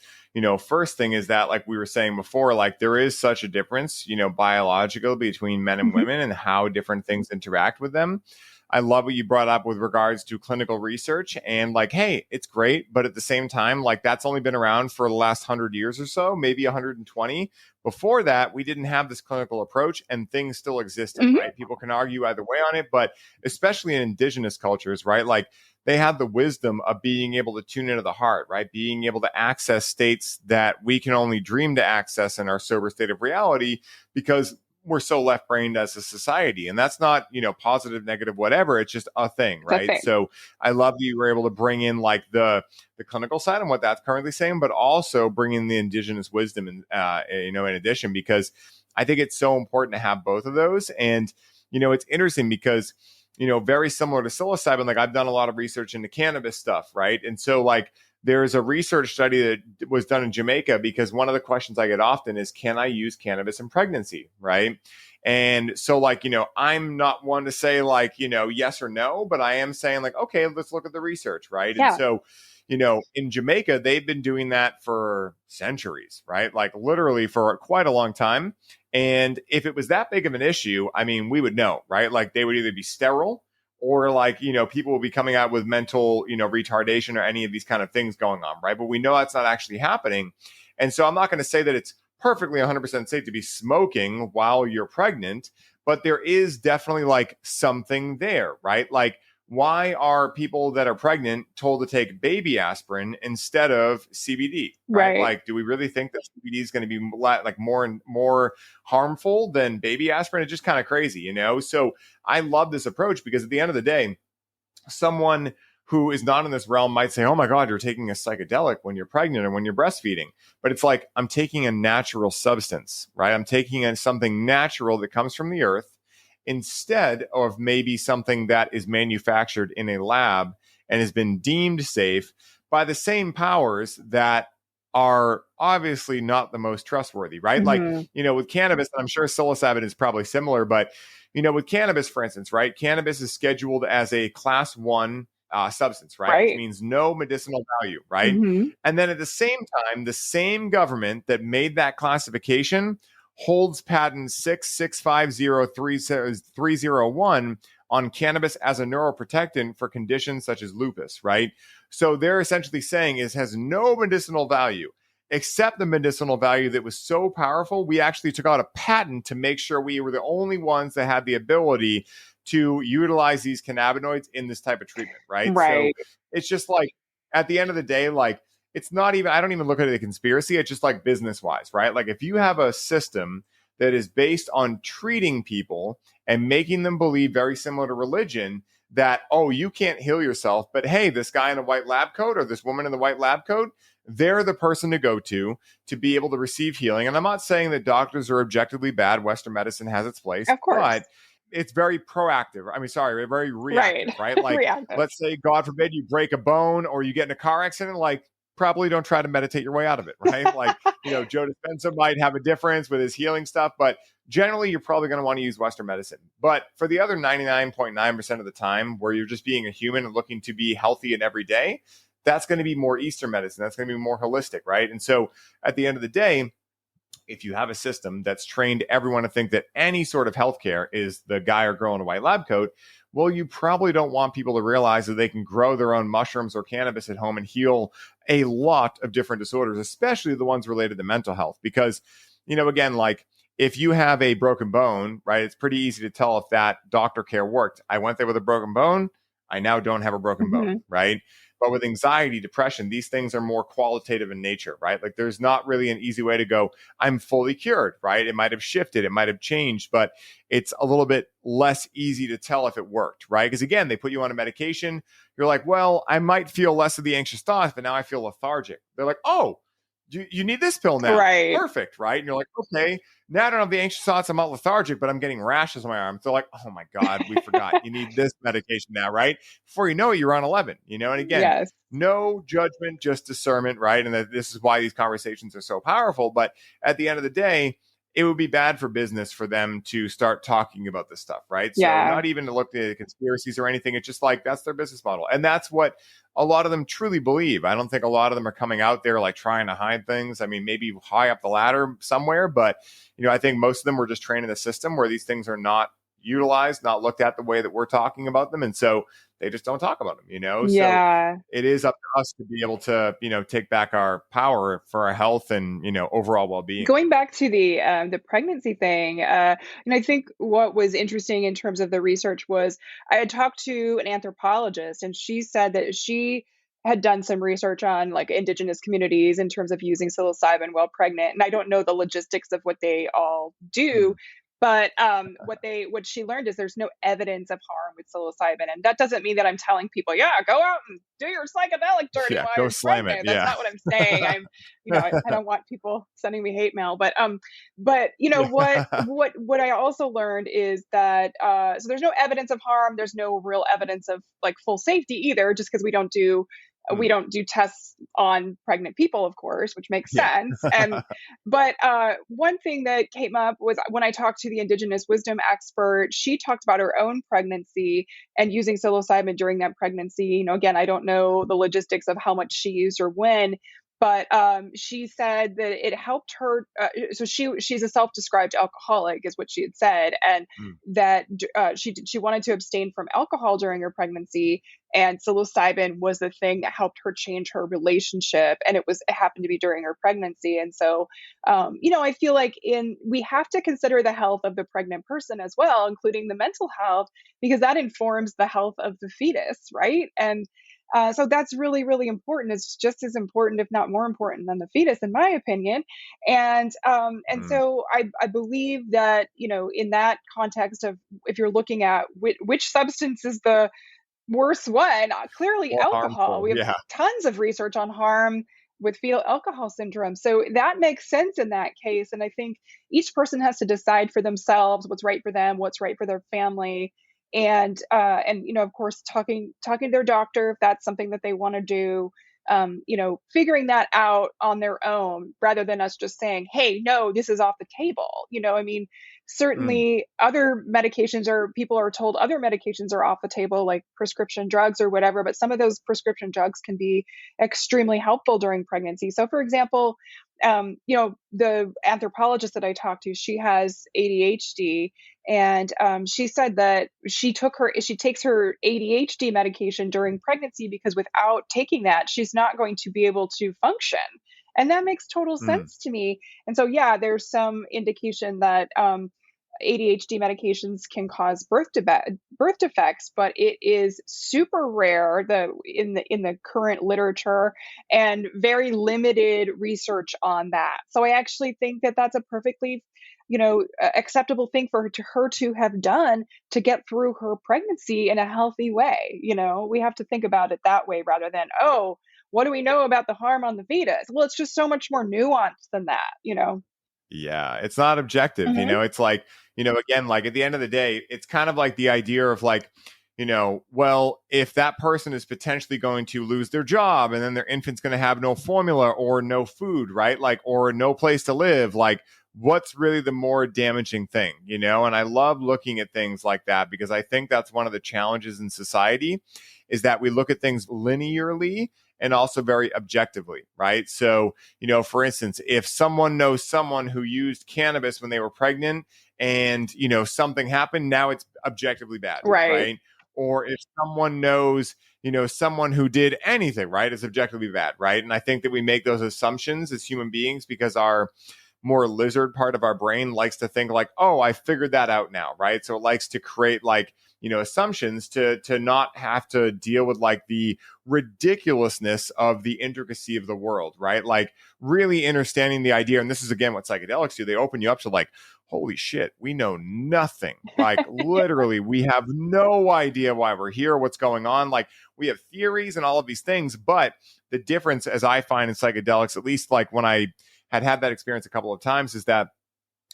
first thing is that, like we were saying before, like there is such a difference, biological between men and Mhm. women and how different things interact with them. I love what you brought up with regards to clinical research and like, hey, it's great. But at the same time, like that's only been around for the last 100 years or so, maybe 120. Before that, we didn't have this clinical approach and things still existed, Mhm. right? People can argue either way on it, but especially in indigenous cultures, right? Like they had the wisdom of being able to tune into the heart, right? Being able to access states that we can only dream to access in our sober state of reality because we're so left brained as a society. And that's not, positive, negative, whatever. It's just a thing, It's a right? thing. So I love that you were able to bring in like the clinical side and what that's currently saying, but also bring in the indigenous wisdom and, in addition, because I think it's so important to have both of those. And, it's interesting because, very similar to psilocybin, like I've done a lot of research into cannabis stuff, right? And so like there's a research study that was done in Jamaica because one of the questions I get often is, can I use cannabis in pregnancy, right? And so like, I'm not one to say like, yes or no, but I am saying like, okay, let's look at the research, right? And Yeah. so, in Jamaica, they've been doing that for centuries, right? Like literally for quite a long time. And if it was that big of an issue, I mean, we would know, right? Like they would either be sterile or like, people will be coming out with mental, retardation or any of these kind of things going on, right? But we know that's not actually happening. And so I'm not going to say that it's perfectly 100% safe to be smoking while you're pregnant, but there is definitely like something there, right? Like, why are people that are pregnant told to take baby aspirin instead of CBD, right? Right. Like, do we really think that CBD is going to be like more and more harmful than baby aspirin? It's just kind of crazy, So I love this approach because at the end of the day, someone who is not in this realm might say, oh my God, you're taking a psychedelic when you're pregnant and when you're breastfeeding. But it's like, I'm taking a natural substance, right? I'm taking something natural that comes from the earth instead of maybe something that is manufactured in a lab and has been deemed safe by the same powers that are obviously not the most trustworthy, right? Like, Mhm. with cannabis, I'm sure psilocybin is probably similar, but with cannabis, for instance, right? Cannabis is scheduled as a class 1 substance, right? Which Right. means no medicinal value, right? Hmm. And then at the same time, the same government that made that classification holds patent 6650301 on cannabis as a neuroprotectant for conditions such as lupus, right? So they're essentially saying it has no medicinal value, except the medicinal value that was so powerful, we actually took out a patent to make sure we were the only ones that had the ability to utilize these cannabinoids in this type of treatment, right? So Right. it's just like, at the end of the day, like, it's not even, I don't even look at it as a conspiracy. It's just like business wise, right? Like, if you have a system that is based on treating people and making them believe, very similar to religion, that, oh, you can't heal yourself, but hey, this guy in a white lab coat or this woman in the white lab coat, they're the person to go to be able to receive healing. And I'm not saying that doctors are objectively bad. Western medicine has its place, Of course. but it's very proactive. I mean, sorry, very Right. reactive, right? Like, Reactive. let's say, God forbid, you break a bone or you get in a car accident, like, probably don't try to meditate your way out of it, right? Like, Joe Dispenza might have a difference with his healing stuff, but generally you're probably going to want to use Western medicine. But for the other 99.9% of the time where you're just being a human and looking to be healthy in every day, that's going to be more Eastern medicine. That's going to be more holistic, right? And so at the end of the day, if you have a system that's trained everyone to think that any sort of healthcare is the guy or girl in a white lab coat, well, you probably don't want people to realize that they can grow their own mushrooms or cannabis at home and heal a lot of different disorders, especially the ones related to mental health. Because, again, like, if you have a broken bone, right, it's pretty easy to tell if that doctor care worked. I went there with a broken bone. I now don't have a broken bone, Hmm. right? But with anxiety, depression, these things are more qualitative in nature, right? Like, there's not really an easy way to go, I'm fully cured, right? It might have shifted, it might have changed, but it's a little bit less easy to tell if it worked, right? Because again, they put you on a medication. You're like, well, I might feel less of the anxious thoughts, but now I feel lethargic. They're like, oh, you need this pill now. Right. Perfect, right? And you're like, okay, now I don't have the anxious thoughts. I'm not lethargic, but I'm getting rashes on my arms. They're like, oh my God, we forgot. You need this medication now, right? Before you know it, you're on 11, And again, Yes. no judgment, just discernment, right? And this is why these conversations are so powerful. But at the end of the day, it would be bad for business for them to start talking about this stuff, right? So Yeah. not even to look at conspiracies or anything. It's just like, that's their business model. And that's what a lot of them truly believe. I don't think a lot of them are coming out there like trying to hide things. I mean, maybe high up the ladder somewhere, but I think most of them were just trained in a system where these things are not utilized, not looked at the way that we're talking about them. And so they just don't talk about them, So Yeah. it is up to us to be able to, take back our power for our health and, overall well-being. Going back to the pregnancy thing, and I think what was interesting in terms of the research was I had talked to an anthropologist, and she said that she had done some research on like indigenous communities in terms of using psilocybin while pregnant. And I don't know the logistics of what they all do, but what she learned is there's no evidence of harm with psilocybin, and that doesn't mean that I'm telling people, yeah, go out and do your psychedelic journey Yeah, while go you're slam it. pregnant. That's Yeah. not what I'm saying. I don't want people sending me hate mail, but what I also learned is that so there's no evidence of harm. There's no real evidence of like full safety either, just because we don't do tests on pregnant people, of course, which makes Yeah. sense. But one thing that came up was when I talked to the indigenous wisdom expert, she talked about her own pregnancy and using psilocybin during that pregnancy. Again, I don't know the logistics of how much she used or when, but she said that it helped her. So she's a self-described alcoholic, is what she had said, and that she wanted to abstain from alcohol during her pregnancy, and psilocybin was the thing that helped her change her relationship, and it happened to be during her pregnancy. And so I feel like we have to consider the health of the pregnant person as well, including the mental health, because that informs the health of the fetus, right? And so that's really, really important. It's just as important, if not more important, than the fetus, in my opinion. And so I believe that in that context of if you're looking at which substance is the worst one, clearly More alcohol. harmful. We have Yeah. tons of research on harm with fetal alcohol syndrome, so that makes sense in that case. And I think each person has to decide for themselves what's right for them, what's right for their family, and of course talking to their doctor if that's something that they want to do, figuring that out on their own rather than us just saying, hey, no, this is off the table. I mean, Mm, certainly other medications, or people are told other medications are off the table, like prescription drugs or whatever, but some of those prescription drugs can be extremely helpful during pregnancy. So for example, the anthropologist that I talked to, she has ADHD, and she said that she takes her ADHD medication during pregnancy because without taking that, she's not going to be able to function. And that makes total mm. sense to me. And so, yeah, there's some indication that ADHD medications can cause birth defects, but it is super rare in the current literature, and very limited research on that. So I actually think that that's a perfectly acceptable thing for her to have done to get through her pregnancy in a healthy way. We have to think about it that way rather than, oh, what do we know about the harm on the fetus? Well, it's just so much more nuanced than that. Yeah, it's not objective, Hmm. it's like, again, like at the end of the day, it's kind of like the idea of like, well, if that person is potentially going to lose their job and then their infant's going to have no formula or no food, right? Like, or no place to live, like, what's really the more damaging thing, And I love looking at things like that because I think that's one of the challenges in society is that we look at things linearly and also very objectively, right? So, for instance, if someone knows someone who used cannabis when they were pregnant and, something happened, now it's objectively bad, Right. right? Or if someone knows, someone who did anything, right, is objectively bad, right? And I think that we make those assumptions as human beings because our more lizard part of our brain likes to think like, oh, I figured that out now, right? So it likes to create like, assumptions to not have to deal with like the ridiculousness of the intricacy of the world, right? Like really understanding the idea. And this is again what psychedelics do. They open you up to like, holy shit, we know nothing. Like literally, we have no idea why we're here, what's going on. Like we have theories and all of these things. But the difference, as I find in psychedelics, at least like when I had that experience a couple of times, is that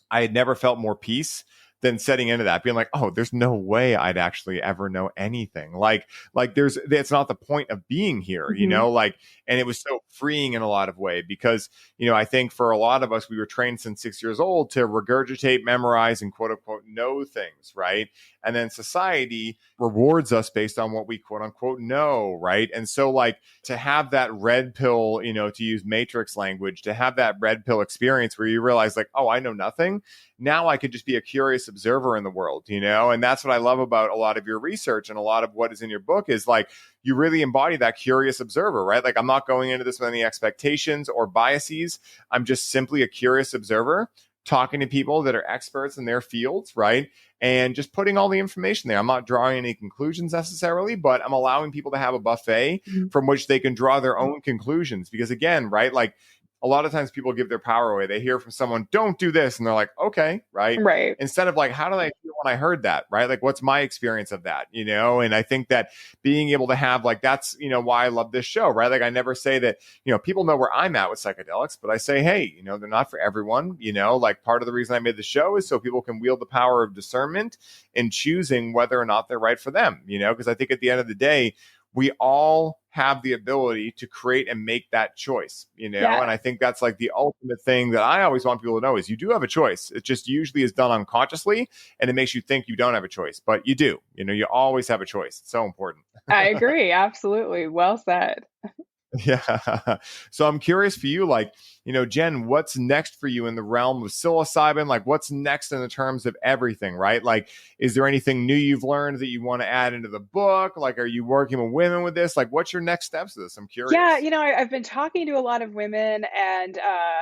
I had never felt more peace than setting into that, being like, oh, there's no way I'd actually ever know anything. Like that's not the point of being here, Hmm. like, and it was so freeing in a lot of way because, I think for a lot of us, we were trained since 6 years old to regurgitate, memorize, and quote unquote know things, right? And then society rewards us based on what we quote unquote know, right? And so like to have that red pill, to use matrix language, to have that red pill experience where you realize like, oh, I know nothing. Now I could just be a curious observer in the world, and that's what I love about a lot of your research and a lot of what is in your book is like you really embody that curious observer, right? Like I'm not going into this with any expectations or biases. I'm just simply a curious observer talking to people that are experts in their fields, right? And just putting all the information there. I'm not drawing any conclusions necessarily, but I'm allowing people to have a buffet from which they can draw their own conclusions. Because again, right, like a lot of times people give their power away. They hear from someone, don't do this. And they're like, okay, right. Right. Instead of like, how did I feel when I heard that? Right. Like, what's my experience of that? And I think that being able to have like, that's, why I love this show, right? Like, I never say that, people know where I'm at with psychedelics, but I say, hey, they're not for everyone. Like part of the reason I made the show is so people can wield the power of discernment in choosing whether or not they're right for them, because I think at the end of the day, we all have the ability to create and make that choice, Yeah. and I think that's like the ultimate thing that I always want people to know is you do have a choice. It just usually is done unconsciously and it makes you think you don't have a choice, but you do, you always have a choice. It's so important. I agree. Absolutely. Well said. Yeah. So I'm curious for you, like, Jen, what's next for you in the realm of psilocybin? Like, what's next in the terms of everything, right? Like, is there anything new you've learned that you want to add into the book? Like, are you working with women with this? Like, what's your next steps to this? I'm Yeah, curious. I've been talking to a lot of women, and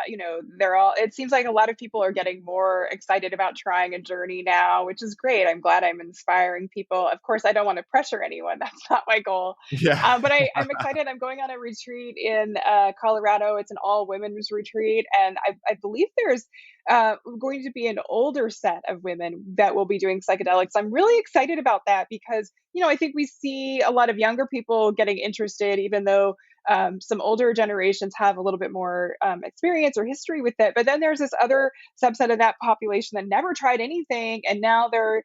it seems like a lot of people are getting more excited about trying a journey now, which is great. I'm glad I'm inspiring people. Of course, I don't want to pressure anyone. That's not my goal. Yeah. But I'm excited. I'm going on a retreat in Colorado. It's an all women's retreat. And I believe there's going to be an older set of women that will be doing psychedelics. I'm really excited about that because, I think we see a lot of younger people getting interested, even though some older generations have a little bit more experience or history with it. But then there's this other subset of that population that never tried anything, and now they're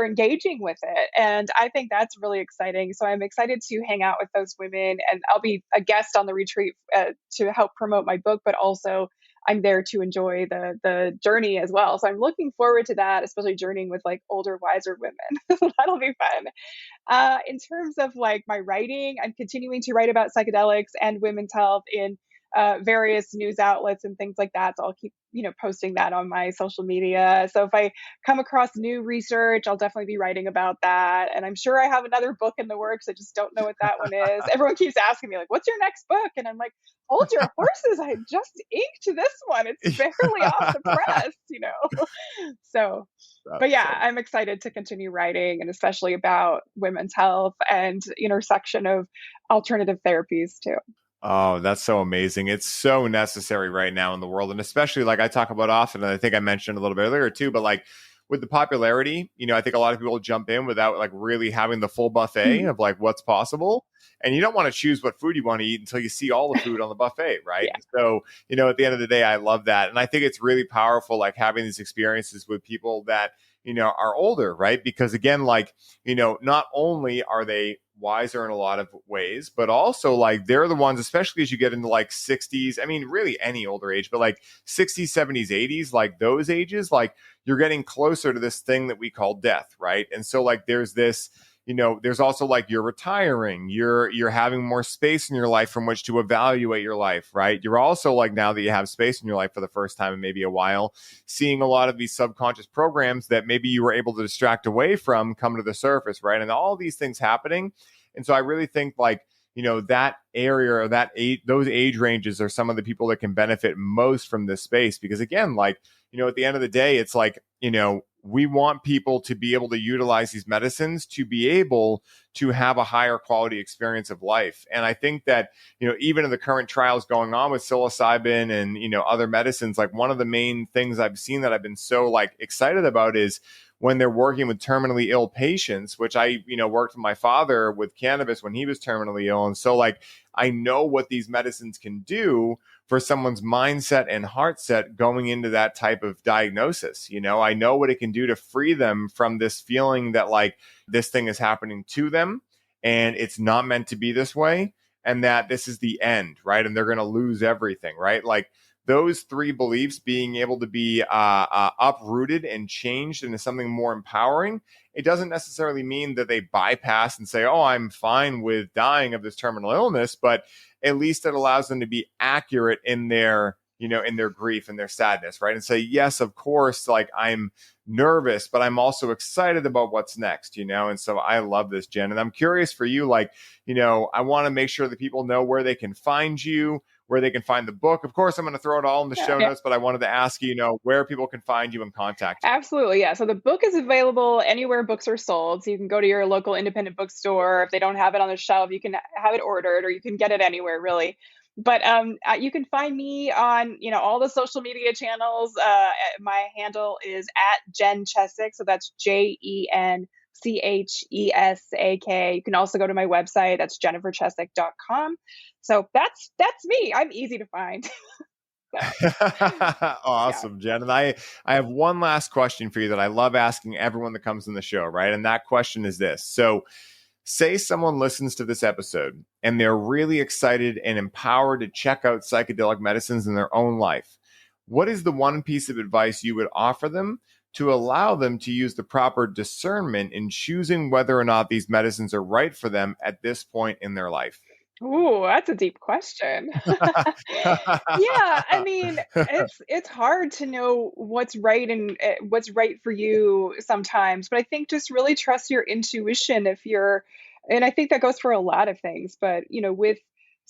engaging with it, and I think that's really exciting. So I'm excited to hang out with those women, and I'll be a guest on the retreat to help promote my book, but also I'm there to enjoy the journey as well. So I'm looking forward to that, especially journeying with like older, wiser women. So that'll be fun. In terms of like my writing, I'm continuing to write about psychedelics and women's health in various news outlets and things like that. So I'll keep, posting that on my social media. So if I come across new research, I'll definitely be writing about that. And I'm sure I have another book in the works. I just don't know what that one is. Everyone keeps asking me like, "What's your next book?" And I'm like, "Hold your horses! I just inked this one. It's barely off the press." So but That's yeah, so I'm excited to continue writing and especially about women's health and intersection of alternative therapies too. Oh, that's so amazing. It's so necessary right now in the world. And especially like I talk about often, and I think I mentioned a little bit earlier too, but like with the popularity, I think a lot of people jump in without like really having the full buffet Mhm. of like what's possible. And you don't want to choose what food you want to eat until you see all the food on the buffet, right? Yeah. So, at the end of the day, I love that. And I think it's really powerful, like having these experiences with people that, are older, right? Because again, like, not only are they wiser in a lot of ways, but also like they're the ones, especially as you get into like 60s. I mean, really any older age, but like 60s, 70s, 80s, like those ages, like you're getting closer to this thing that we call death, right? And so like there's this, there's also like you're retiring, you're having more space in your life from which to evaluate your life, right? You're also like, now that you have space in your life for the first time in maybe a while, seeing a lot of these subconscious programs that maybe you were able to distract away from come to the surface, right? And all these things happening. And so I really think like, that area or that age, those age ranges are some of the people that can benefit most from this space. Because again, like, at the end of the day, it's like, we want people to be able to utilize these medicines to be able to have a higher quality experience of life. And I think that, even in the current trials going on with psilocybin and, other medicines, like one of the main things I've seen that I've been so like excited about is when they're working with terminally ill patients, which I, worked with my father with cannabis when he was terminally ill. And so like, I know what these medicines can do for someone's mindset and heart set going into that type of diagnosis. I know what it can do to free them from this feeling that like this thing is happening to them and it's not meant to be this way and that this is the end, right? And they're going to lose everything, right? Like those three beliefs being able to be uprooted and changed into something more empowering, it doesn't necessarily mean that they bypass and say, oh, I'm fine with dying of this terminal illness, but at least it allows them to be accurate in their, in their grief and their sadness, right? And say, yes, of course, like I'm nervous, but I'm also excited about what's next, And so I love this, Jen. And I'm curious for you, like, I want to make sure that people know where they can find you, where they can find the book. Of course, I'm going to throw it all in the show Yeah. notes, but I wanted to ask you, where people can find you and contact you. Absolutely. Yeah. So the book is available anywhere books are sold. So you can go to your local independent bookstore. If they don't have it on the shelf, you can have it ordered or you can get it anywhere really. But you can find me on, all the social media channels. My handle is at Jen Chesak. So that's JenChesak. You can also go to my website. That's jenniferchesak.com. So that's me. I'm easy to find. So, yeah. Awesome, Jen. And I have one last question for you that I love asking everyone that comes in the show, right? And that question is this. So say someone listens to this episode and they're really excited and empowered to check out psychedelic medicines in their own life. What is the one piece of advice you would offer them to allow them to use the proper discernment in choosing whether or not these medicines are right for them at this point in their life? Ooh, that's a deep question. Yeah, I mean, it's hard to know what's right and what's right for you sometimes, but I think just really trust your intuition if you're, and I think that goes for a lot of things, but with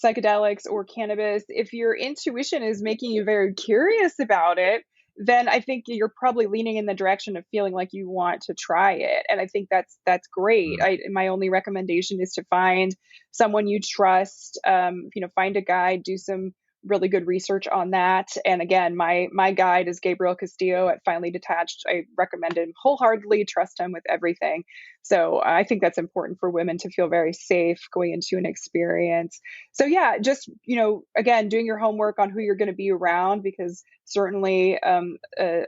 psychedelics or cannabis, if your intuition is making you very curious about it, then I think you're probably leaning in the direction of feeling like you want to try it. And I think that's great. My only recommendation is to find someone you trust, find a guide, do some really good research on that. And again, my guide is Gabriel Castillo at Finally Detached. I recommend him wholeheartedly, trust him with everything. So I think that's important for women to feel very safe going into an experience. So yeah, just, again, doing your homework on who you're going to be around, because certainly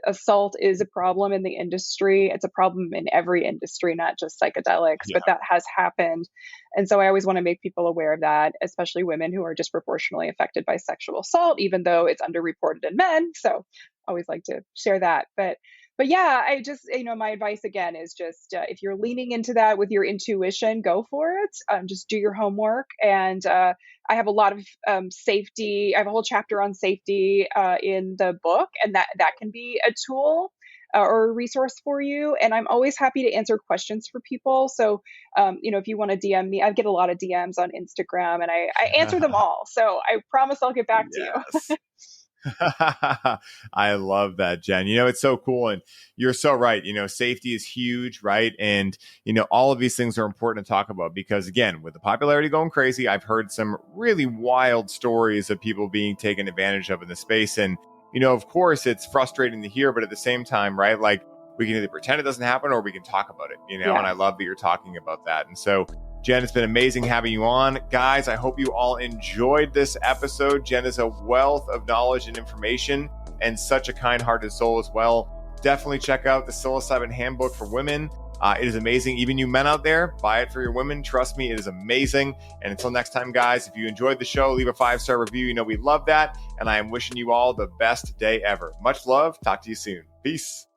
assault is a problem in the industry. It's a problem in every industry, not just psychedelics, Yeah. but that has happened. And so I always want to make people aware of that, especially women who are disproportionately affected by sexual assault, even though it's underreported in men. So I always like to share that. But yeah, I just, my advice again is just if you're leaning into that with your intuition, go for it. Just do your homework. And I have a lot of safety. I have a whole chapter on safety in the book, and that can be a tool or a resource for you. And I'm always happy to answer questions for people. So, if you want to DM me, I get a lot of DMs on Instagram, and I answer them all. So I promise I'll get back to you. Yes. I love that, Jen. It's so cool. And you're so right. Safety is huge, right? And, all of these things are important to talk about because, again, with the popularity going crazy, I've heard some really wild stories of people being taken advantage of in the space. And, of course, it's frustrating to hear, but at the same time, right? Like we can either pretend it doesn't happen or we can talk about it, Yeah. And I love that you're talking about that. And so, Jen, it's been amazing having you on. Guys, I hope you all enjoyed this episode. Jen is a wealth of knowledge and information and such a kind-hearted soul as well. Definitely check out the Psilocybin Handbook for Women. It is amazing. Even you men out there, buy it for your women. Trust me, it is amazing. And until next time, guys, if you enjoyed the show, leave a 5-star review. We love that. And I am wishing you all the best day ever. Much love. Talk to you soon. Peace.